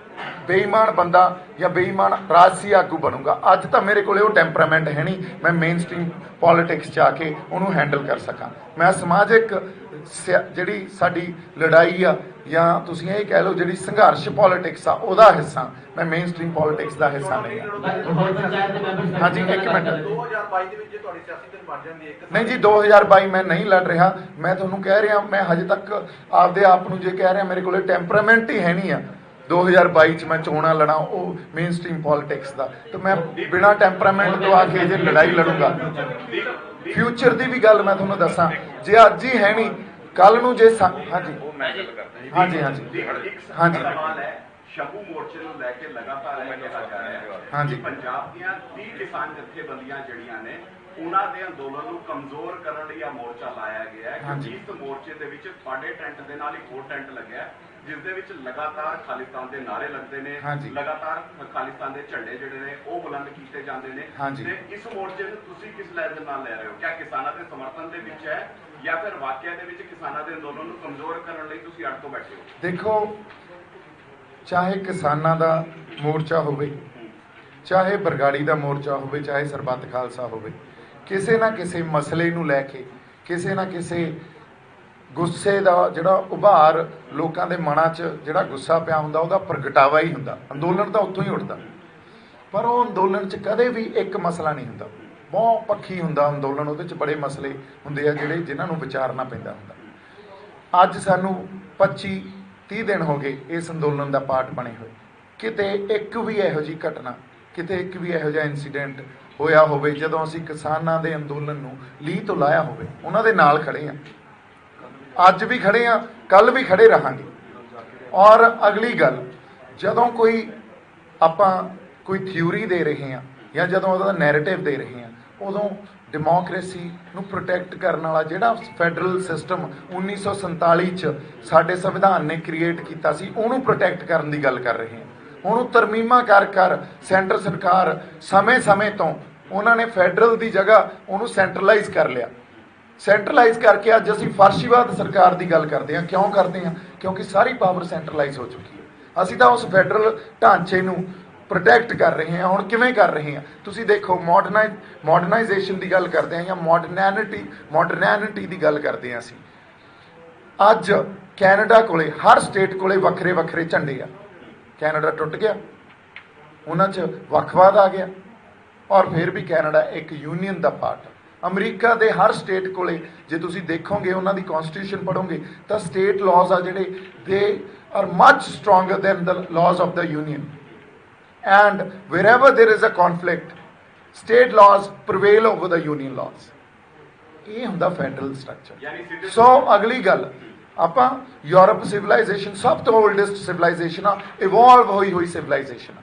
ਬੇਈਮਾਨ ਬੰਦਾ ਜਾਂ ਬੇਈਮਾਨ ਰਾਜਸੀ ਆਗੂ ਬਣੂੰਗਾ। ਅੱਜ ਤਾਂ ਮੇਰੇ ਕੋਲੇ ਉਹ ਟੈਂਪਰਾਮੈਂਟ ਹੈ ਨਹੀਂ, ਮੈਂ ਮੇਨ ਸਟ੍ਰੀਮ ਪੋਲੀਟਿਕਸ 'ਚ ਆ ਕੇ ਉਹਨੂੰ ਹੈਂਡਲ ਕਰ ਸਕਾਂ। ਮੈਂ ਸਮਾਜਿਕ ਜਿਹੜੀ ਸਾਡੀ ਲੜਾਈ ਆ, ਜਾਂ ਤੁਸੀਂ ਇਹ ਕਹਿ ਲਓ ਜਿਹੜੀ ਸੰਘਰਸ਼ ਪੋਲੀਟਿਕਸ ਆ, ਉਹਦਾ ਹਿੱਸਾ। ਮੈਂ ਮੇਨ ਸਟ੍ਰੀਮ ਪੋਲੀਟਿਕਸ ਦਾ ਹਿੱਸਾ ਨਹੀਂ ਹਾਂ। ਹਾਂਜੀ ਇੱਕ ਮਿੰਟ, 2022 ਦੇ ਵਿੱਚ ਤੁਹਾਡੀ ਸਿਆਸੀ ਧਿਰ ਬਣ ਜਾਂਦੀ ਹੈ? ਨਹੀਂ ਜੀ, 2022 ਮੈਂ ਨਹੀਂ ਲੜ ਰਿਹਾ। ਮੈਂ ਤੁਹਾਨੂੰ ਕਹਿ ਰਿਹਾ, ਮੈਂ ਹਜੇ ਤੱਕ ਆਪਦੇ ਆਪ ਨੂੰ ਜੇ ਕਹਿ ਰਿਹਾ ਮੇਰੇ ਕੋਲੇ ਟੈਂਪਰਾਮੈਂਟ ਹੀ ਹੈ ਨਹੀਂ ਆ 2022 'ਚ ਮੈਂ ਚੋਣਾਂ ਲੜਾਂ ਉਹ ਮੇਨ ਸਟ੍ਰੀਮ ਪੋਲੀਟਿਕਸ ਦਾ, ਤਾਂ ਮੈਂ ਬਿਨਾਂ ਟੈਂਪਰਾਮੈਂਟ ਤੋਂ ਆ ਕੇ ਜੇ ਲੜਾਈ ਲੜੂੰਗਾ। ਫਿਊਚਰ ਦੀ ਵੀ ਗੱਲ ਮੈਂ ਤੁਹਾਨੂੰ ਦੱਸਾਂ, ਜੇ ਅੱਜ ਹੀ ਹੈ ਨਹੀਂ, ਕੱਲ ਨੂੰ ਜੇ ਹਾਂਜੀ ਹਾਂਜੀ ਹਾਂਜੀ ਹਾਂਜੀ ਸ਼ੰਭੂ ਮੋਰਚੇ ਨੂੰ ਲੈ ਕੇ ਲਗਾਤਾਰ ਇਹ ਕਿਹਾ ਜਾ ਰਿਹਾ ਹੈ ਹਾਂਜੀ ਪੰਜਾਬ ਦੀਆਂ 30 ਕਿਸਾਨ ਜਥੇਬੰਦੀਆਂ ਜਿਹੜੀਆਂ ਨੇ ਉਹਨਾਂ ਦੇ ਅੰਦੋਲਨ ਨੂੰ ਕਮਜ਼ੋਰ ਕਰਨ ਲਈ ਇਹ ਮੋਰਚਾ ਲਾਇਆ ਗਿਆ ਹੈ। ਕਿਉਂਕਿ ਇਸ ਮੋਰਚੇ ਦੇ ਵਿੱਚ ਤੁਹਾਡੇ ਟੈਂਟ ਦੇ ਨਾਲ ਇੱਕ ਹੋਰ ਟੈਂਟ ਲੱਗਿਆ ਜਿਸ ਦੇ ਵਿੱਚ ਲਗਾਤਾਰ ਖਾਲਿਸਤਾਨ ਦੇ ਨਾਰੇ ਲੱਗਦੇ ਨੇ, ਲਗਾਤਾਰ ਖਾਲਿਸਤਾਨ ਦੇ ਝੰਡੇ ਜਿਹੜੇ ਨੇ ਉਹ ਬੁਲੰਦ ਕੀਤੇ ਜਾਂਦੇ ਨੇ, ਤੇ ਇਸ ਮੋਰਚੇ ਨੂੰ ਤੁਸੀਂ ਕਿਸ ਲਹਿਜੇ ਨਾਲ ਲੈ ਰਹੇ ਹੋ? ਕਿਆ ਕਿਸਾਨਾਂ ਦੇ ਸਮਰਥਨ ਦੇ ਵਿੱਚ ਹੈ ਜਾਂ ਫਿਰ ਵਾਕਿਆ ਦੇ ਵਿੱਚ ਕਿਸਾਨਾਂ ਦੇ ਅੰਦੋਲਨ ਨੂੰ ਕਮਜ਼ੋਰ ਕਰਨ ਲਈ ਤੁਸੀਂ ਅੜ ਤੋਂ ਬੈਠੇ ਹੋ? ਦੇਖੋ, ਚਾਹੇ ਕਿਸਾਨਾਂ ਦਾ ਮੋਰਚਾ ਹੋਵੇ, ਚਾਹੇ ਬਰਗਾੜੀ ਦਾ ਮੋਰਚਾ ਹੋਵੇ, ਚਾਹੇ ਸਰਬੱਤ ਖਾਲਸਾ ਹੋਵੇ, ਕਿਸੇ ਨਾ ਕਿਸੇ ਮਸਲੇ ਨੂੰ ਲੈ ਕੇ, ਕਿਸੇ ਨਾ ਕਿਸੇ ਗੁੱਸੇ ਦਾ ਜਿਹੜਾ ਉਭਾਰ ਲੋਕਾਂ ਦੇ ਮਨਾਂ 'ਚ ਜਿਹੜਾ ਗੁੱਸਾ ਪਿਆ ਹੁੰਦਾ ਉਹਦਾ ਪ੍ਰਗਟਾਵਾ ਹੀ ਹੁੰਦਾ। ਅੰਦੋਲਨ ਤਾਂ ਉੱਥੋਂ ਹੀ ਉੱਠਦਾ, ਪਰ ਉਹ ਅੰਦੋਲਨ 'ਚ ਕਦੇ ਵੀ ਇੱਕ ਮਸਲਾ ਨਹੀਂ ਹੁੰਦਾ, ਬਹੁਤ ਪੱਖੀ ਹੁੰਦਾ ਅੰਦੋਲਨ। ਉਹਦੇ 'ਚ ਬੜੇ ਮਸਲੇ ਹੁੰਦੇ ਆ ਜਿਨ੍ਹਾਂ ਨੂੰ ਵਿਚਾਰਨਾ ਪੈਂਦਾ ਹੁੰਦਾ। ਅੱਜ ਸਾਨੂੰ 25-30 ਦਿਨ ਹੋ ਗਏ ਇਸ ਅੰਦੋਲਨ ਦਾ ਪਾਰਟ ਬਣੇ ਹੋਏ। ਕਿਤੇ ਇੱਕ ਵੀ ਇਹੋ ਜਿਹੀ ਘਟਨਾ, ਕਿਤੇ ਇੱਕ ਵੀ ਇਹੋ ਜਿਹਾ ਇਨਸੀਡੈਂਟ ਹੋਇਆ ਹੋਵੇ ਜਦੋਂ ਅਸੀਂ ਕਿਸਾਨਾਂ ਦੇ ਅੰਦੋਲਨ ਨੂੰ ਲੀਹ ਤੋਂ ਲਾਇਆ ਹੋਵੇ? ਉਹਨਾਂ ਦੇ ਨਾਲ ਖੜੇ ਹਾਂ, ਅੱਜ ਵੀ ਖੜੇ ਹਾਂ, ਕੱਲ ਵੀ ਖੜੇ ਰਹਾਂਗੇ। ਔਰ ਅਗਲੀ ਗੱਲ, ਜਦੋਂ ਆਪਾਂ ਕੋਈ ਥਿਊਰੀ ਦੇ ਰਹੇ ਹਾਂ ਜਾਂ ਜਦੋਂ ਉਹਦਾ ਨੈਰੇਟਿਵ ਦੇ ਰਹੇ ਹਾਂ, ਉਦੋਂ ਡੈਮੋਕ੍ਰੇਸੀ ਨੂੰ ਪ੍ਰੋਟੈਕਟ ਕਰਨ ਵਾਲਾ ਜਿਹੜਾ ਫੈਡਰਲ ਸਿਸਟਮ 1947 'ਚ ਸਾਡੇ ਸੰਵਿਧਾਨ ਨੇ ਕ੍ਰੀਏਟ ਕੀਤਾ ਸੀ, ਉਹਨੂੰ ਪ੍ਰੋਟੈਕਟ ਕਰਨ ਦੀ ਗੱਲ ਕਰ ਰਹੇ ਹਾਂ। ਉਹਨੂੰ ਤਰਮੀਮਾਂ ਕਰ ਸੈਂਟਰ ਸਰਕਾਰ ਸਮੇਂ ਤੋਂ ਉਹਨਾਂ ਨੇ ਫੈਡਰਲ ਦੀ ਜਗ੍ਹਾ ਉਹਨੂੰ ਸੈਂਟਰਲਾਈਜ਼ ਕਰ ਲਿਆ। ਸੈਂਟਰਲਾਈਜ਼ ਕਰਕੇ ਅੱਜ ਅਸੀਂ ਫਾਰਸ਼ੀਵਾਦ ਸਰਕਾਰ ਦੀ ਗੱਲ ਕਰਦੇ ਹਾਂ। ਕਿਉਂ ਕਰਦੇ ਹਾਂ? ਕਿਉਂਕਿ ਸਾਰੀ ਪਾਵਰ ਸੈਂਟਰਲਾਈਜ਼ ਹੋ ਚੁੱਕੀ ਹੈ। ਅਸੀਂ ਤਾਂ ਉਸ ਫੈਡਰਲ ਢਾਂਚੇ ਨੂੰ ਪ੍ਰੋਟੈਕਟ ਕਰ ਰਹੇ ਹਾਂ। ਹੁਣ ਕਿਵੇਂ ਕਰ ਰਹੇ ਹਾਂ? ਤੁਸੀਂ ਦੇਖੋ, ਮਾਡਰਨਾਈਜੇਸ਼ਨ ਦੀ ਗੱਲ ਕਰਦੇ ਹਾਂ ਜਾਂ ਮਾਡਰਨਿਟੀ ਦੀ ਗੱਲ ਕਰਦੇ ਹਾਂ ਅਸੀਂ। ਅੱਜ ਕੈਨੇਡਾ ਕੋਲੇ, ਹਰ ਸਟੇਟ ਕੋਲੇ ਵੱਖਰੇ ਵੱਖਰੇ ਝੰਡੇ ਆ। ਕੈਨੇਡਾ ਟੁੱਟ ਗਿਆ, ਉਹਨਾਂ 'ਚ ਵੱਖਵਾਦ ਆ ਗਿਆ, ਔਰ ਫਿਰ ਵੀ ਕੈਨੇਡਾ ਇੱਕ ਯੂਨੀਅਨ ਦਾ ਪਾਰਟ। ਅਮਰੀਕਾ ਦੇ ਹਰ ਸਟੇਟ ਕੋਲੇ, ਜੇ ਤੁਸੀਂ ਦੇਖੋਗੇ ਉਹਨਾਂ ਦੀ ਕਨਸਟੀਟਿਊਸ਼ਨ ਪੜ੍ਹੋਗੇ ਤਾਂ ਸਟੇਟ ਲਾਜ਼ ਆ ਜਿਹੜੇ, they are much stronger than the laws of the union. And wherever there is a conflict, state laws prevail over the union laws. ਇਹ ਹੁੰਦਾ ਫੈਡਰਲ ਸਟਰਕਚਰ। ਸੋ ਅਗਲੀ ਗੱਲ, ਆਪਾਂ ਯੂਰਪ ਸਿਵਲਾਈਜੇਸ਼ਨ ਸਭ ਤੋਂ ਓਲਡੈਸਟ ਸਿਵਲਾਈਜੇਸ਼ਨ ਆ, ਇਵੋਲਵ ਹੋਈ ਸਿਵਲਾਈਜੇਸ਼ਨ ਆ।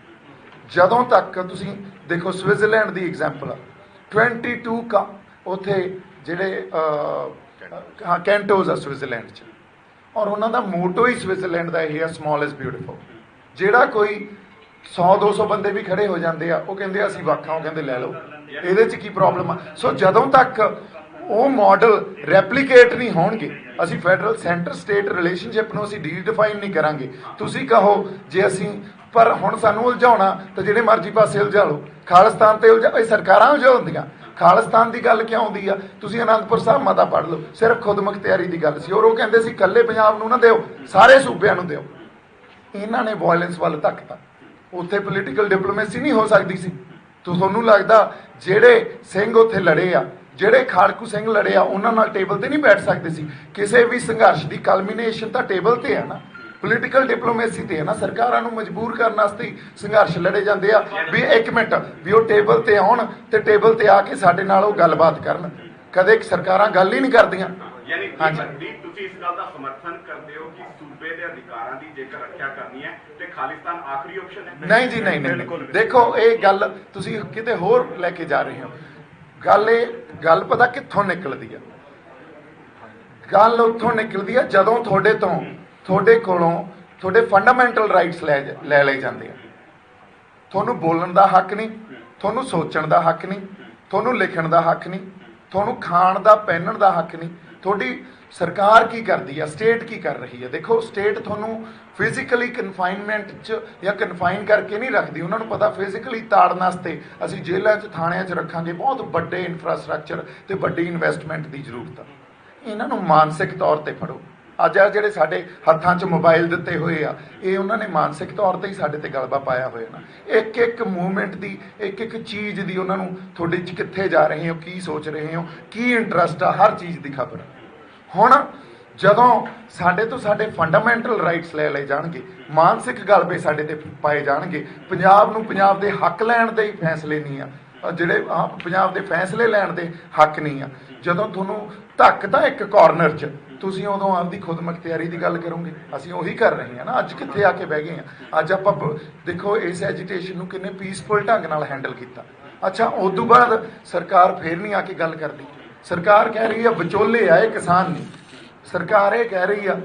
ਜਦੋਂ ਤੱਕ ਤੁਸੀਂ ਦੇਖੋ, ਸਵਿਟਜ਼ਰਲੈਂਡ ਦੀ ਐਗਜ਼ਾਮਪਲ ਆ, 22 ਉੱਥੇ ਜਿਹੜੇ ਕੈਂਟੋਜ਼ ਆ ਸਵਿਟਜ਼ਰਲੈਂਡ 'ਚ, ਔਰ ਉਹਨਾਂ ਦਾ ਮੋਟੋ ਹੀ ਸਵਿਟਜ਼ਰਲੈਂਡ ਦਾ ਇਹ ਆ, ਸਮਾਲ ਇਜ਼ ਬਿਊਟੀਫੁਲ। ਜਿਹੜਾ ਕੋਈ 100-200 ਬੰਦੇ ਵੀ ਖੜੇ ਹੋ ਜਾਂਦੇ ਆ, ਉਹ ਕਹਿੰਦੇ ਅਸੀਂ ਵੱਖ ਹਾਂ, ਉਹ ਕਹਿੰਦੇ ਲੈ ਲਓ, ਇਹਦੇ 'ਚ ਕੀ ਪ੍ਰੋਬਲਮ ਆ? ਸੋ ਜਦੋਂ ਤੱਕ ਉਹ ਮਾਡਲ ਰੈਪਲੀਕੇਟ ਨਹੀਂ ਹੋਣਗੇ, ਅਸੀਂ ਫੈਡਰਲ ਸੈਂਟਰ ਸਟੇਟ ਰਿਲੇਸ਼ਨਸ਼ਿਪ ਨੂੰ ਅਸੀਂ ਡੀਡਿਫਾਈਨ ਨਹੀਂ ਕਰਾਂਗੇ। ਤੁਸੀਂ ਕਹੋ ਜੇ ਅਸੀਂ, ਪਰ ਹੁਣ ਸਾਨੂੰ ਉਲਝਾਉਣਾ ਤਾਂ ਜਿਹੜੇ ਮਰਜ਼ੀ ਪਾਸੇ ਉਲਝਾ ਲਓ। ਖਾਲਿਸਤਾਨ ਤੇ ਇਹ ਸਰਕਾਰਾਂ ਉਲਝਾਉਂਦੀਆਂ। ਖਾਲਿਸਤਾਨ ਦੀ ਗੱਲ ਕਿਉਂ ਆਉਂਦੀ ਆ? ਤੁਸੀਂ ਅਨੰਦਪੁਰ ਸਾਹਿਬ ਮਤਾ ਪੜ੍ਹ ਲਓ, ਸਿਰਫ ਖੁਦ ਮੁਖਤਿਆਰੀ ਦੀ ਗੱਲ ਸੀ, ਔਰ ਉਹ ਕਹਿੰਦੇ ਸੀ ਇਕੱਲੇ ਪੰਜਾਬ ਨੂੰ ਨਾ ਦਿਓ, ਸਾਰੇ ਸੂਬਿਆਂ ਨੂੰ ਦਿਓ। ਇਹਨਾਂ ਨੇ ਵਾਇਲੈਂਸ ਵੱਲ ਧੱਕਤਾ। ਉੱਥੇ ਪੋਲੀਟੀਕਲ ਡਿਪਲੋਮੇਸੀ ਨਹੀਂ ਹੋ ਸਕਦੀ ਸੀ। ਤੁਹਾਨੂੰ ਲੱਗਦਾ ਜਿਹੜੇ ਸਿੰਘ ਉੱਥੇ ਲੜੇ ਆ, ਜਿਹੜੇ ਖਾੜਕੂ ਸਿੰਘ ਲੜੇ ਆ, ਉਹਨਾਂ ਨਾਲ ਟੇਬਲ ਤੇ ਨਹੀਂ ਬੈਠ ਸਕਦੇ ਸੀ? ਕਿਸੇ ਵੀ ਸੰਘਰਸ਼ ਦੀ ਕਲਮੀਨੇਸ਼ਨ ਤਾਂ ਟੇਬਲ ਤੇ ਹੈ ਨਾ, ਪੋਲੀਟੀਕਲ ਡਿਪਲੋਮੇਸੀ ਤੇ ਹੈ ਨਾ। ਸਰਕਾਰਾਂ ਨੂੰ ਮਜਬੂਰ ਕਰਨ ਵਾਸਤੇ ਸੰਘਰਸ਼ ਲੜੇ ਜਾਂਦੇ ਆ ਵੀ ਇੱਕ ਮਿੰਟ, ਵੀ ਉਹ ਟੇਬਲ ਤੇ ਆਉਣ ਤੇ ਟੇਬਲ ਤੇ ਆ ਕੇ ਸਾਡੇ ਨਾਲ ਉਹ ਗੱਲਬਾਤ ਕਰਨ। ਕਦੇ ਸਰਕਾਰਾਂ ਗੱਲ ਹੀ ਨਹੀਂ ਕਰਦੀਆਂ। ਯਾਨੀ ਤੁਸੀਂ ਇਸ ਗੱਲ ਦਾ ਸਮਰਥਨ ਕਰਦੇ ਹੋ ਕਿ ਸੂਬੇ ਦੇ ਅਧਿਕਾਰਾਂ ਦੀ ਜੇਕਰ ਰੱਖਿਆ ਕਰਨੀ ਹੈ ਤੇ ਖਾਲਿਸਤਾਨ ਆਖਰੀ ਆਪਸ਼ਨ ਹੈ? ਨਹੀਂ ਜੀ, ਨਹੀਂ। ਦੇਖੋ, ਇਹ ਗੱਲ ਤੁਸੀਂ ਕਿਤੇ ਹੋਰ ਲੈ ਕੇ ਜਾ ਰਹੇ ਹੋ। ਗੱਲ ਪਤਾ ਕਿੱਥੋਂ ਨਿਕਲਦੀ ਆ? ਗੱਲ ਉੱਥੋਂ ਨਿਕਲਦੀ ਆ ਜਦੋਂ ਤੁਹਾਡੇ ਕੋਲੋਂ ਤੁਹਾਡੇ ਫੰਡਾਮੈਂਟਲ ਰਾਈਟਸ ਲੈ ਲਏ ਜਾਂਦੇ ਆ। ਤੁਹਾਨੂੰ ਬੋਲਣ ਦਾ ਹੱਕ ਨਹੀਂ, ਤੁਹਾਨੂੰ ਸੋਚਣ ਦਾ ਹੱਕ ਨਹੀਂ, ਤੁਹਾਨੂੰ ਲਿਖਣ ਦਾ ਹੱਕ ਨਹੀਂ, ਤੁਹਾਨੂੰ ਖਾਣ ਦਾ ਪਹਿਨਣ ਦਾ ਹੱਕ ਨਹੀਂ। ਤੁਹਾਡੀ ਸਰਕਾਰ ਕੀ ਕਰਦੀ ਆ? ਸਟੇਟ ਕੀ ਕਰ ਰਹੀ ਹੈ? ਦੇਖੋ, ਸਟੇਟ ਤੁਹਾਨੂੰ ਫਿਜ਼ੀਕਲੀ ਕਨਫਾਈਨਮੈਂਟ 'ਚ ਜਾਂ ਕਨਫਾਈਨ ਕਰਕੇ ਨਹੀਂ ਰੱਖਦੀ। ਉਹਨਾਂ ਨੂੰ ਪਤਾ ਫਿਜ਼ੀਕਲੀ ਤਾੜਨ ਵਾਸਤੇ ਅਸੀਂ ਜੇਲ੍ਹਾਂ 'ਚ, ਥਾਣਿਆਂ 'ਚ ਰੱਖਾਂਗੇ, ਬਹੁਤ ਵੱਡੇ ਇਨਫਰਾਸਟ੍ਰਕਚਰ ਤੇ ਵੱਡੀ ਇਨਵੈਸਟਮੈਂਟ ਦੀ ਜ਼ਰੂਰਤ ਆ। ਇਹਨਾਂ ਨੂੰ ਮਾਨਸਿਕ ਤੌਰ ਤੇ ਫੜੋ। ਅੱਜ ਆ ਜਿਹੜੇ ਸਾਡੇ ਹੱਥਾਂ 'ਚ ਮੋਬਾਈਲ ਦਿੱਤੇ ਹੋਏ ਆ, ਇਹ ਉਹਨਾਂ ਨੇ ਮਾਨਸਿਕ ਤੌਰ ਤੇ ਹੀ ਸਾਡੇ ਤੇ ਗਲਬਾ ਪਾਇਆ ਹੋਇਆ ਨਾ। ਇੱਕ ਮੂਵਮੈਂਟ ਦੀ, ਇੱਕ ਚੀਜ਼ ਦੀ ਉਹਨਾਂ ਨੂੰ, ਤੁਹਾਡੇ 'ਚ ਕਿੱਥੇ ਜਾ ਰਹੇ ਹੋ, ਕੀ ਸੋਚ ਰਹੇ ਹੋ, ਕੀ ਇੰਟਰਸਟ ਆ, ਹਰ ਚੀਜ਼ ਦੀ ਖਬਰ। ਹੁਣ ਜਦੋਂ ਸਾਡੇ ਫੰਡਾਮੈਂਟਲ ਰਾਈਟਸ ਲੈ ਲਏ ਜਾਣਗੇ, ਮਾਨਸਿਕ ਗਲਬੇ ਸਾਡੇ ਤੇ ਪਾਏ ਜਾਣਗੇ, ਪੰਜਾਬ ਦੇ ਹੱਕ ਲੈਣ ਦੇ ਹੀ ਫੈਸਲੇ ਨਹੀਂ ਆ, ਜਿਹੜੇ ਪੰਜਾਬ ਦੇ ਫੈਸਲੇ ਲੈਣ ਦੇ ਹੱਕ ਨਹੀਂ ਆ, ਜਦੋਂ ਤੁਹਾਨੂੰ ਧੱਕਦਾ ਇੱਕ ਕਾਰਨਰ 'ਚ, ਤੁਸੀਂ ਉਦੋਂ ਆਪਦੀ ਖੁਦ ਮੁਖਤਿਆਰੀ ਦੀ ਗੱਲ ਕਰੋਗੇ। ਅਸੀਂ ਉਹੀ ਕਰ ਰਹੇ ਹਾਂ ਨਾ। ਅੱਜ ਕਿੱਥੇ ਆ ਕੇ ਬਹਿ ਗਏ ਆ? ਅੱਜ ਆਪਾਂ ਦੇਖੋ ਇਸ ਐਜੀਟੇਸ਼ਨ ਨੂੰ ਕਿੰਨੇ ਪੀਸਫੁਲ ਢੰਗ ਨਾਲ ਹੈਂਡਲ ਕੀਤਾ। ਅੱਛਾ, ਉਸ ਤੋਂ ਬਾਅਦ ਸਰਕਾਰ ਫੇਰ ਨਹੀਂ ਆ ਕੇ ਗੱਲ ਕਰਦੀ। ਸਰਕਾਰ ਕਹਿ ਰਹੀ ਆ ਵਿਚੋਲੇ ਆ, ਇਹ ਕਿਸਾਨ ਨਹੀਂ। ਸਰਕਾਰ ਇਹ ਕਹਿ ਰਹੀ ਆ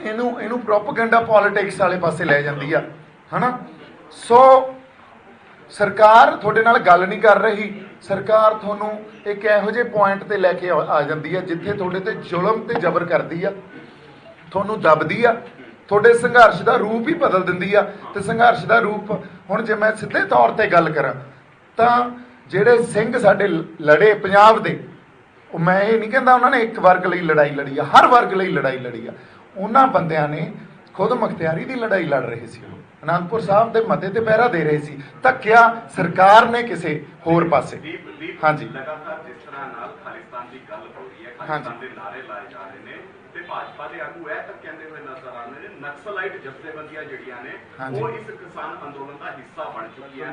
ਇਹਨੂੰ ਪ੍ਰੋਪੇਗੈਂਡਾ ਪੋਲਿਟਿਕਸ ਵਾਲੇ ਪਾਸੇ ਲੈ ਜਾਂਦੀ ਆ, ਹਨਾ। ਸੋ ਸਰਕਾਰ ਤੁਹਾਡੇ ਨਾਲ ਗੱਲ ਨਹੀਂ ਕਰ ਰਹੀ, ਸਰਕਾਰ ਤੁਹਾਨੂੰ ਇੱਕ ਇਹੋ ਜਿਹੇ ਪੁਆਇੰਟ ਤੇ ਲੈ ਕੇ ਆ ਜਾਂਦੀ ਆ ਜਿੱਥੇ ਤੁਹਾਡੇ ਤੇ ਜ਼ੁਲਮ ਤੇ ਜ਼ਬਰ ਕਰਦੀ ਆ, ਤੁਹਾਨੂੰ ਦੱਬਦੀ ਆ, ਤੁਹਾਡੇ ਸੰਘਰਸ਼ ਦਾ ਰੂਪ ਹੀ ਬਦਲ ਦਿੰਦੀ ਆ। ਤੇ ਸੰਘਰਸ਼ ਦਾ ਰੂਪ ਹੁਣ ਜੇ ਮੈਂ ਸਿੱਧੇ ਤੌਰ ਤੇ ਗੱਲ ਕਰਾਂ ਤਾਂ ਜਿਹੜੇ ਸਿੰਘ ਸਾਡੇ ਲੜੇ ਪੰਜਾਬ ਦੇ, ਉਹ ਮੈਂ ਇਹ ਨਹੀਂ ਕਹਿੰਦਾ ਉਹਨਾਂ ਨੇ ਇੱਕ ਵਰਗ ਲਈ ਲੜਾਈ ਲੜੀ ਆ, ਹਰ ਵਰਗ ਲਈ ਲੜਾਈ ਲੜੀ ਆ। ਉਹਨਾਂ ਬੰਦਿਆਂ ਨੇ ਖੁਦ ਮੁਖਤਿਆਰੀ ਦੀ ਲੜਾਈ ਲੜ ਰਹੇ ਸੀ, ਉਹ ਅਨੰਦਪੁਰ ਸਾਹਿਬ ਦੇ ਮੱਥੇ ਤੇ ਪਹਿਰਾ ਦੇ ਰਹੇ ਸੀ, ਧੱਕਿਆ ਸਰਕਾਰ ਨੇ ਕਿਸੇ ਹੋਰ ਪਾਸੇ। ਹਾਂਜੀ, ਲਗਾਤਾਰ ਜਿਸ ਤਰ੍ਹਾਂ ਨਾਲ ਖਾਲਿਸਤਾਨ ਦੀ ਗੱਲ ਹੋ ਰਹੀ ਹੈ, ਖਾਲਿਸਤਾਨ ਦੇ ਨਾਰੇ ਲਾਏ ਜਾ ਰਹੇ ਨੇ ਤੇ ਭਾਜਪਾ ਦੇ ਆਗੂ ਇਹ ਤੱਕ ਕਹਿੰਦੇ ਹੋਏ ਨਜ਼ਰ ਆ ਰਹੇ ਨੇ ਨਕਸਲਾਈਟ ਜਥੇਬੰਦੀਆਂ ਜਿਹੜੀਆਂ ਨੇ ਉਹ ਇਸ ਕਿਸਾਨ ਅੰਦੋਲਨ ਦਾ ਹਿੱਸਾ ਬਣ ਚੁੱਕੀ ਹੈ।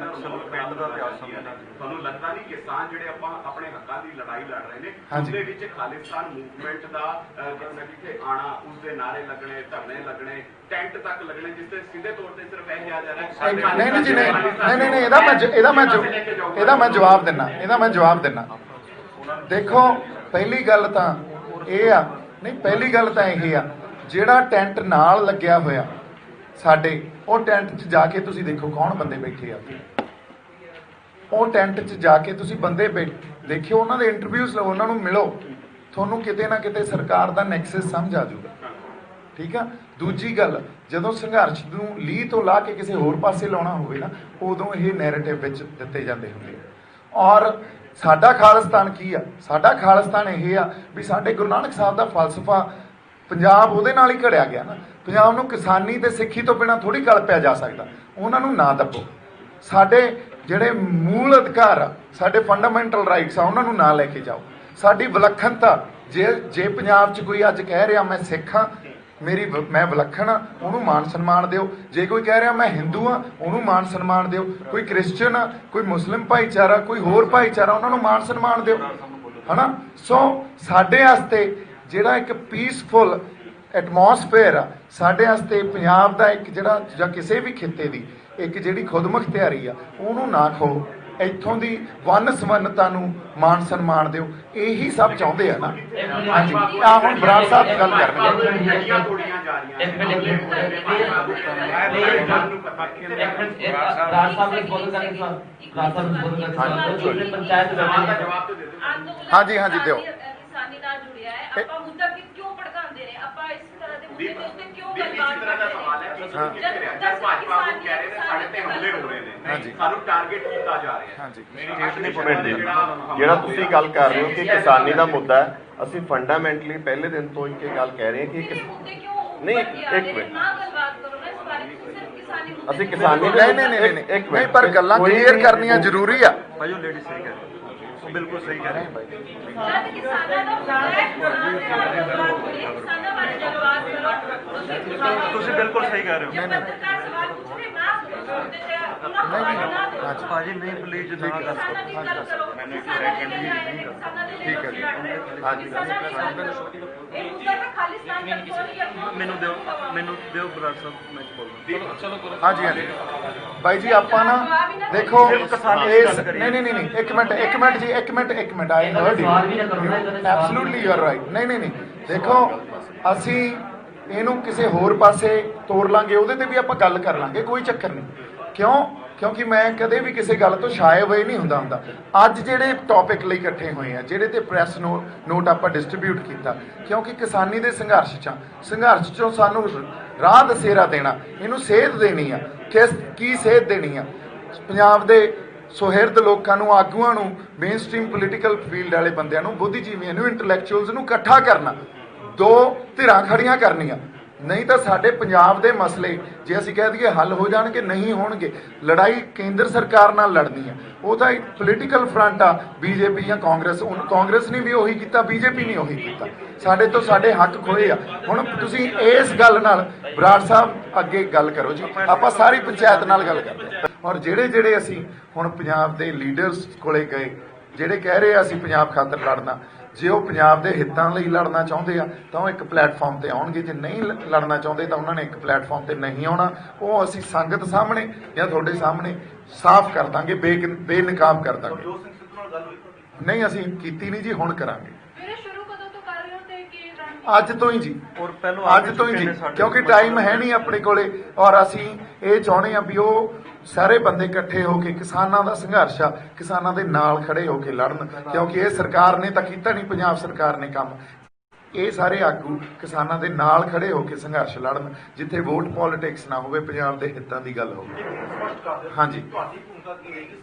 ਤੁਹਾਨੂੰ ਲੱਗਦਾ ਨਹੀਂ ਕਿਸਾਨ ਜਿਹੜੇ ਆਪਾਂ ਆਪਣੇ ਹੱਕਾਂ ਦੀ ਲੜਾਈ ਲੜ ਰਹੇ ਨੇ ਉਹਦੇ ਵਿੱਚ ਖਾਲਿਸਤਾਨ ਮੂਵਮੈਂਟ ਦਾ ਕਿਤੇ ਆਣਾ, ਉਸਦੇ ਨਾਰੇ ਲੱਗਣੇ, ਧਰਨੇ ਲੱਗਣੇ, ਟੈਂਟ ਤੱਕ ਲੱਗਣੇ, ਜਿਸ ਤੇ ਸਿੱਧੇ ਤੌਰ ਤੇ ਸਿਰਫ ਇਹ ਕਿਹਾ ਜਾ ਰਿਹਾ ਨਹੀਂ, ਇਹਦਾ ਮੈਂ ਜਵਾਬ ਦਿੰਨਾ। ਦੇਖੋ ਪਹਿਲੀ ਗੱਲ ਤਾਂ ਇਹ ਆ, ਪਹਿਲੀ ਗੱਲ ਤਾਂ ਇਹ ਆ, ਜਿਹੜਾ ਟੈਂਟ ਨਾਲ ਲੱਗਿਆ ਹੋਇਆ ਸਾਡੇ, ਉਹ ਟੈਂਟ 'ਚ ਜਾ ਕੇ ਤੁਸੀਂ ਦੇਖੋ ਕੌਣ ਬੰਦੇ ਬੈਠੇ ਆ। ਉਹ ਟੈਂਟ 'ਚ ਜਾ ਕੇ ਤੁਸੀਂ ਬੰਦੇ ਦੇਖਿਓ, ਉਹਨਾਂ ਦੇ ਇੰਟਰਵਿਊਜ਼ ਲਓ, ਉਹਨਾਂ ਨੂੰ ਮਿਲੋ, ਤੁਹਾਨੂੰ ਕਿਤੇ ਨਾ ਕਿਤੇ ਸਰਕਾਰ ਦਾ ਨੈਕਸਸ ਸਮਝ ਆ ਜਾਊਗਾ। ਠੀਕ ਆ। ਦੂਜੀ ਗੱਲ, ਜਦੋਂ ਸੰਘਰਸ਼ ਨੂੰ ਲੀਹ ਤੋਂ ਲਾ ਕੇ ਕਿਸੇ ਹੋਰ ਪਾਸੇ ਲਾਉਣਾ ਹੋਵੇ ਨਾ, ਉਦੋਂ ਇਹ ਨੈਰੇਟਿਵ ਵਿੱਚ ਦਿੱਤੇ ਜਾਂਦੇ ਹੁੰਦੇ ਆ। ਔਰ ਸਾਡਾ ਖਾਲਿਸਤਾਨ ਕੀ ਆ? ਸਾਡਾ ਖਾਲਿਸਤਾਨ ਇਹ ਆ ਵੀ ਸਾਡੇ ਗੁਰੂ ਨਾਨਕ ਸਾਹਿਬ ਦਾ ਫਲਸਫਾ, ਪੰਜਾਬ ਉਹਦੇ ਨਾਲ ਹੀ ਘੜਿਆ ਗਿਆ ਨਾ। ਪੰਜਾਬ ਨੂੰ ਕਿਸਾਨੀ ਤੇ ਸਿੱਖੀ ਤੋਂ ਬਿਨਾਂ ਥੋੜੀ ਕਲਪਿਆ ਜਾ ਸਕਦਾ। ਉਹਨਾਂ ਨੂੰ ਨਾ ਦੱਬੋ। ਸਾਡੇ ਜਿਹੜੇ ਮੂਲ ਅਧਿਕਾਰ ਆ, ਸਾਡੇ ਫੰਡਾਮੈਂਟਲ ਰਾਈਟਸ ਆ, ਉਹਨਾਂ ਨੂੰ ਨਾ ਲੈ ਕੇ ਜਾਓ। ਸਾਡੀ ਵਿਲੱਖਣਤਾ, ਜੇ ਪੰਜਾਬ 'ਚ ਕੋਈ ਅੱਜ ਕਹਿ ਰਿਹਾ ਮੈਂ ਸਿੱਖ ਹਾਂ, ਮੈਂ ਵਿਲੱਖਣ ਆ, ਉਹਨੂੰ ਮਾਣ ਸਨਮਾਨ ਦਿਓ। ਜੇ ਕੋਈ ਕਹਿ ਰਿਹਾ ਮੈਂ ਹਿੰਦੂ ਆ, ਉਹਨੂੰ ਮਾਣ ਸਨਮਾਨ ਦਿਓ। ਕੋਈ ਕ੍ਰਿਸਚਨ ਆ, ਕੋਈ ਮੁਸਲਿਮ ਭਾਈਚਾਰਾ, ਕੋਈ ਹੋਰ ਭਾਈਚਾਰਾ, ਉਹਨਾਂ ਨੂੰ ਮਾਣ ਸਨਮਾਨ ਦਿਓ, ਹਨਾ। ਸੋ ਸਾਡੇ ਵਾਸਤੇ ਜਿਹੜਾ ਇੱਕ ਪੀਸਫੁਲ ਐਟਮੋਸਫੇਅਰ ਆ, ਸਾਡੇ ਵਾਸਤੇ ਪੰਜਾਬ ਦਾ ਇੱਕ ਜਿਹੜਾ, ਜਾਂ ਕਿਸੇ ਵੀ ਖਿੱਤੇ ਦੀ ਇੱਕ ਜਿਹੜੀ ਖੁਦਮੁਖਤਿਆਰੀ ਆ, ਉਹਨੂੰ ਨਾ ਖੋ। ਇੱਥੋਂ ਦੀ ਵੰਨ ਸਵੰਨਤਾ ਨੂੰ ਮਾਣ ਸਨਮਾਨ ਦਿਓ। ਇਹੀ ਸਭ ਚਾਹੁੰਦੇ ਆ ਨਾ। ਹਾਂਜੀ, ਆ ਹੁਣ ਬਰਾੜ ਸਾਹਿਬ ਗੱਲ ਕਰਨਗੇ। ਹਾਂਜੀ ਦਿਓ। ਕਿਸਾਨੀ ਨਾਲ ਜੁੜਿਆ ਹੈ, ਆਪਾਂ ਮੁੱਦਾ ਕਿਉਂ ਭੜਕਾਉਂਦੇ ਨੇ, ਆਪਾਂ ਇਸ ਤਰ੍ਹਾਂ ਦੇ ਮੁੱਦੇ ਦੇ ਉੱਤੇ ਕਿਉਂ ਗੱਲਬਾਤ ਕਰਦੇ ਨੇ? ਭਾਜਪਾ ਨੂੰ ਕਹਿ ਰਹੇ ਨੇ ਸਾਡੇ ਤੇ ਹਮਲੇ ਹੋ ਰਹੇ ਨੇ, ਸਾਨੂੰ ਟਾਰਗੇਟ ਕੀਤਾ ਜਾ ਰਿਹਾ ਹੈ। ਜਿਹੜਾ ਤੁਸੀਂ ਗੱਲ ਕਰ ਰਹੇ ਹੋ ਕਿ ਕਿਸਾਨੀ ਦਾ ਮੁੱਦਾ ਹੈ, ਅਸੀਂ ਫੰਡਾਮੈਂਟਲੀ ਪਹਿਲੇ ਦਿਨ ਤੋਂ ਇੱਕ ਗੱਲ ਕਹਿ ਰਹੇ ਹਾਂ ਕਿ ਨਹੀਂ, ਇੱਕ ਮਿੰਟ, ਅਸੀਂ ਕਿਸਾਨੀ ਨਹੀਂ, ਪਰ ਗੱਲਾਂ ਕਲੀਅਰ ਕਰਨੀਆਂ ਜ਼ਰੂਰੀ ਆ। ਭਾਈ ਉਹ ਲੇਡੀ ਸਹੀ ਕਹਿ ਰਹੇ, ਉਹ ਬਿਲਕੁਲ ਸਹੀ ਕਹਿ ਰਹੇ ਭਾਈ। ਤੁਸੀਂ ਬਿਲਕੁਲ ਸਹੀ ਕਹਿ ਰਹੇ ਹੋ। ਭਾਜੀ ਨਹੀਂ, ਪਲੀਜ਼ ਨਾ ਕਰ ਸਕੋ। ਠੀਕ ਹੈ ਜੀ, ਹਾਂਜੀ ਮੈਨੂੰ ਦਿਓ ਬਰਾੜ ਸਾਹਿਬ, ਮੈਂ ਬੋਲਦਾ। ਹਾਂਜੀ ਬਾਈ ਜੀ, ਆਪਾਂ ਨਾ ਦੇਖੋ ਇਸ ਨਹੀਂ ਇੱਕ minute I heard you absolutely you are right. ਨਹੀਂ ਦੇਖੋ, ਅਸੀਂ ਇਹਨੂੰ ਕਿਸੇ ਹੋਰ ਪਾਸੇ ਤੋੜ ਲਾਂਗੇ, ਉਹਦੇ ਤੇ ਵੀ ਆਪਾਂ ਗੱਲ ਕਰ ਲਾਂਗੇ, ਕੋਈ ਚੱਕਰ ਨਹੀਂ। ਕਿਉਂਕਿ ਮੈਂ ਕਦੇ ਵੀ ਕਿਸੇ ਗੱਲ ਤੋਂ ਸ਼ਾਇ ਹੋਏ ਨਹੀਂ ਹੁੰਦਾ। ਅੱਜ ਜਿਹੜੇ ਟੌਪਿਕ ਲਈ ਇਕੱਠੇ ਹੋਏ ਆ, ਜਿਹੜੇ ਤੇ ਪ੍ਰੈਸ ਨੋਟ ਆਪਾਂ ਡਿਸਟ੍ਰੀਬਿਊਟ ਕੀਤਾ, ਕਿਉਂਕਿ ਕਿਸਾਨੀ ਦੇ ਸੰਘਰਸ਼ 'ਚੋਂ ਸਾਨੂੰ ਰਾਹ ਦਸੇਰਾ ਦੇਣਾ, ਇਹਨੂੰ ਸੇਧ ਦੇਣੀ ਆ। ਕੀ ਸੇਧ ਦੇਣੀ ਆ? ਪੰਜਾਬ ਦੇ ਸੁਹਿਰਦ ਲੋਕਾਂ ਨੂੰ, ਆਗੂਆਂ ਨੂੰ, ਮੇਨ ਸਟ੍ਰੀਮ ਪੋਲੀਟੀਕਲ ਫੀਲਡ ਵਾਲੇ ਬੰਦਿਆਂ ਨੂੰ, ਬੁੱਧੀਜੀਵੀਆਂ ਨੂੰ, ਇੰਟੈਲੈਕਚੁਅਲਸ ਨੂੰ ਇਕੱਠਾ ਕਰਨਾ, ਦੋ ਧਿਰਾਂ ਖੜੀਆਂ ਕਰਨੀਆਂ। ਨਹੀਂ ਤਾਂ ਸਾਡੇ ਪੰਜਾਬ ਦੇ ਮਸਲੇ ਜੇ ਅਸੀਂ ਕਹਿ ਦਈਏ ਹੱਲ ਹੋ ਜਾਣਗੇ, ਨਹੀਂ ਹੋਣਗੇ। ਲੜਾਈ ਕੇਂਦਰ ਸਰਕਾਰ ਨਾਲ ਲੜਨੀ ਆ, ਉਹ ਤਾਂ ਪੋਲੀਟੀਕਲ ਫਰੰਟ ਆ, ਬੀਜੇਪੀ ਜਾਂ ਕਾਂਗਰਸ ਨੇ ਵੀ ਉਹੀ ਕੀਤਾ, ਬੀਜੇਪੀ ਨੇ ਉਹੀ ਕੀਤਾ। ਸਾਡੇ ਹੱਕ ਖੋਏ ਆ। ਹੁਣ ਤੁਸੀਂ ਇਸ ਗੱਲ ਨਾਲ ਬਰਾੜ ਸਾਹਿਬ ਅੱਗੇ ਗੱਲ ਕਰੋ ਜੀ, ਆਪਾਂ ਸਾਰੀ ਪੰਚਾਇਤ ਨਾਲ ਗੱਲ ਕਰਦੇ ਹਾਂ। ਔਰ ਜਿਹੜੇ ਅਸੀਂ ਹੁਣ ਪੰਜਾਬ ਦੇ ਲੀਡਰਸ ਕੋਲੇ ਗਏ, ਜਿਹੜੇ ਕਹਿ ਰਹੇ ਆ ਅਸੀਂ ਪੰਜਾਬ ਖਾਤਰ ਲੜਨਾ, ਜੇ ਉਹ ਪੰਜਾਬ ਦੇ ਹਿੱਤਾਂ ਲਈ ਲੜਨਾ ਚਾਹੁੰਦੇ ਆ ਤਾਂ ਉਹ ਇੱਕ ਪਲੇਟਫਾਰਮ ਤੇ ਆਉਣਗੇ, ਜੇ ਨਹੀਂ ਲੜਨਾ ਚਾਹੁੰਦੇ ਤਾਂ ਉਹਨਾਂ ਨੇ ਇੱਕ ਪਲੇਟਫਾਰਮ ਤੇ ਨਹੀਂ ਆਉਣਾ। ਉਹ ਅਸੀਂ ਸੰਗਤ ਸਾਹਮਣੇ ਜਾਂ ਤੁਹਾਡੇ ਸਾਹਮਣੇ ਸਾਫ਼ ਕਰ ਦਾਂਗੇ, ਬੇਨਕਾਬ ਕਰ ਦਾਂਗੇ। ਨਹੀਂ, ਅਸੀਂ ਕੀਤੀ ਨਹੀਂ ਜੀ, ਹੁਣ ਕਰਾਂਗੇ। ਅੱਜ ਤੋਂ ਹੀ ਜੀ, ਔਰ ਪਹਿਲਾਂ ਅੱਜ ਤੋਂ ਹੀ ਜੀ, ਕਿਉਂਕਿ ਟਾਈਮ ਹੈ ਨਹੀਂ ਆਪਣੇ ਕੋਲੇ। ਔਰ ਅਸੀਂ ਇਹ ਚਾਹੁੰਦੇ ਹਾਂ ਵੀ ਉਹ ਸਾਰੇ ਬੰਦੇ ਇਕੱਠੇ ਹੋ ਕੇ ਕਿਸਾਨਾਂ ਦਾ ਸੰਘਰਸ਼ ਆ, ਕਿਸਾਨਾਂ ਦੇ ਨਾਲ ਖੜੇ ਹੋ ਕੇ ਲੜਨ, ਕਿਉਂਕਿ ਇਹ ਸਰਕਾਰ ਨੇ ਤਾਂ ਕੀਤਾ ਨਹੀਂ, ਪੰਜਾਬ ਸਰਕਾਰ ਨੇ ਕੰਮ। ਇਹ ਸਾਰੇ ਆਗੂ ਕਿਸਾਨਾਂ ਦੇ ਨਾਲ ਖੜੇ ਹੋ ਕੇ ਸੰਘਰਸ਼ ਲੜਨ, ਜਿੱਥੇ ਵੋਟ ਪੋਲਿਟਿਕਸ ਨਾ ਹੋਵੇ, ਪੰਜਾਬ ਦੇ ਹਿੱਤਾਂ ਦੀ ਗੱਲ ਹੋਵੇ। ਹਾਂਜੀ,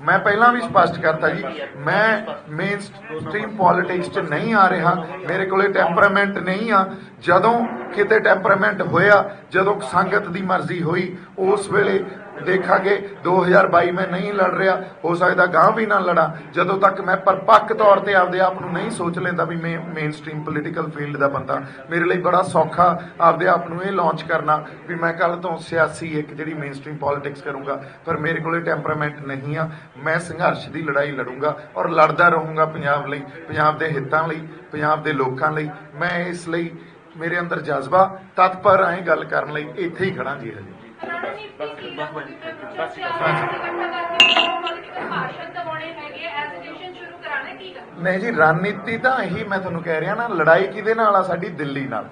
ਮੈਂ ਪਹਿਲਾਂ ਵੀ ਸਪਸ਼ਟ ਕਰਤਾ ਜੀ, ਮੈਂ ਮੇਨ ਸਟ੍ਰੀਮ ਪੋਲਿਟਿਕਸ 'ਚ ਨਹੀਂ ਆ ਰਿਹਾ, ਮੇਰੇ ਕੋਲੇ ਟੈਂਪਰਾਮੈਂਟ ਨਹੀਂ ਆ। ਜਦੋਂ ਕਿਤੇ ਟੈਂਪਰਾਮੈਂਟ ਹੋਇਆ, ਜਦੋਂ ਸੰਗਤ ਦੀ ਮਰਜ਼ੀ ਹੋਈ, ਉਸ ਵੇਲੇ ਦੇਖਾਂਗੇ। 2022 ਮੈਂ ਨਹੀਂ ਲੜ ਰਿਹਾ, ਹੋ ਸਕਦਾ ਗਾਂ ਵੀ ਨਾ ਲੜਾਂ, ਜਦੋਂ ਤੱਕ ਮੈਂ ਪਰਪੱਕ ਤੌਰ ਤੇ ਆਪਦੇ ਆਪ ਨੂੰ ਨਹੀਂ ਸੋਚ ਲੈਂਦਾ ਵੀ ਮੈਂ ਮੇਨ ਸਟ੍ਰੀਮ ਪੋਲੀਟੀਕਲ ਫੀਲਡ ਦਾ ਬੰਦਾ। ਮੇਰੇ ਲਈ ਬੜਾ ਸੌਖਾ ਆਪਦੇ ਆਪ ਨੂੰ ਇਹ ਲਾਂਚ ਕਰਨਾ ਵੀ ਮੈਂ ਕੱਲ ਤੋਂ ਸਿਆਸੀ ਇੱਕ ਜਿਹੜੀ ਮੇਨ ਸਟ੍ਰੀਮ ਪੋਲਿਟਿਕਸ ਕਰੂੰਗਾ, ਪਰ ਮੇਰੇ ਕੋਲੇ ਟੈਂਪਰਾਮੈਂਟ ਨਹੀਂ ਆ। ਮੈਂ ਸੰਘਰਸ਼ ਦੀ ਲੜਾਈ ਲੜੂੰਗਾ ਔਰ ਲੜਦਾ ਰਹੂੰਗਾ ਪੰਜਾਬ ਲਈ, ਪੰਜਾਬ ਦੇ ਹਿੱਤਾਂ ਲਈ, ਪੰਜਾਬ ਦੇ ਲੋਕਾਂ ਲਈ। ਮੈਂ ਇਸ ਲਈ ਮੇਰੇ ਅੰਦਰ ਜਜ਼ਬਾ, ਤਤਪਰ ਐਂ ਗੱਲ ਕਰਨ ਲਈ ਇੱਥੇ ਹੀ ਖੜਾ ਜੀ। ਹਜੇ ਨਹੀਂ ਜੀ, ਰਣਨੀਤੀ ਤਾਂ ਇਹੀ ਮੈਂ ਤੁਹਾਨੂੰ ਕਹਿ ਰਿਹਾ ਨਾ, ਲੜਾਈ ਕਿਹਦੇ ਨਾਲ ਆ? ਸਾਡੀ ਦਿੱਲੀ ਨਾਲ।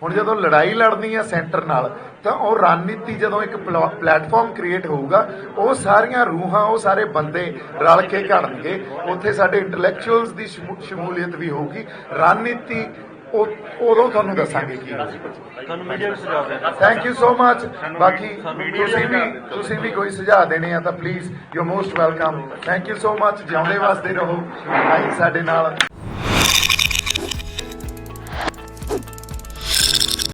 ਹੁਣ ਜਦੋਂ ਲੜਾਈ ਲੜਨੀ ਆ ਸੈਂਟਰ ਨਾਲ, ਤਾਂ ਉਹ ਰਣਨੀਤੀ ਜਦੋਂ ਇੱਕ ਪਲੇਟਫਾਰਮ ਕ੍ਰੀਏਟ ਹੋਊਗਾ, ਉਹ ਸਾਰੀਆਂ ਰੂਹਾਂ, ਉਹ ਸਾਰੇ ਬੰਦੇ ਰਲ ਕੇ ਘੜਨਗੇ। ਉੱਥੇ ਸਾਡੇ ਇੰਟੈਲੈਕਚੁਅਲਸ ਦੀ ਸ਼ਮੂਲੀਅਤ ਵੀ ਹੋਊਗੀ। ਰਣਨੀਤੀ ਉਦੋਂ ਤੁਹਾਨੂੰ ਦੱਸਾਂਗੇ ਕੀ ਤੁਹਾਨੂੰ ਮੀਡੀਆ ਵਿੱਚ ਸੁਝਾਅ ਦੇਣਾ। Thank you so much. ਬਾਕੀ ਤੁਸੀਂ ਵੀ ਕੋਈ ਸੁਝਾਅ ਦੇਣੇ ਆ ਤਾਂ please, you most welcome. Thank you so much. ਜਿਉਂਦੇ ਵਾਸਤੇ ਰਹੋ, ਸਾਡੇ ਨਾਲ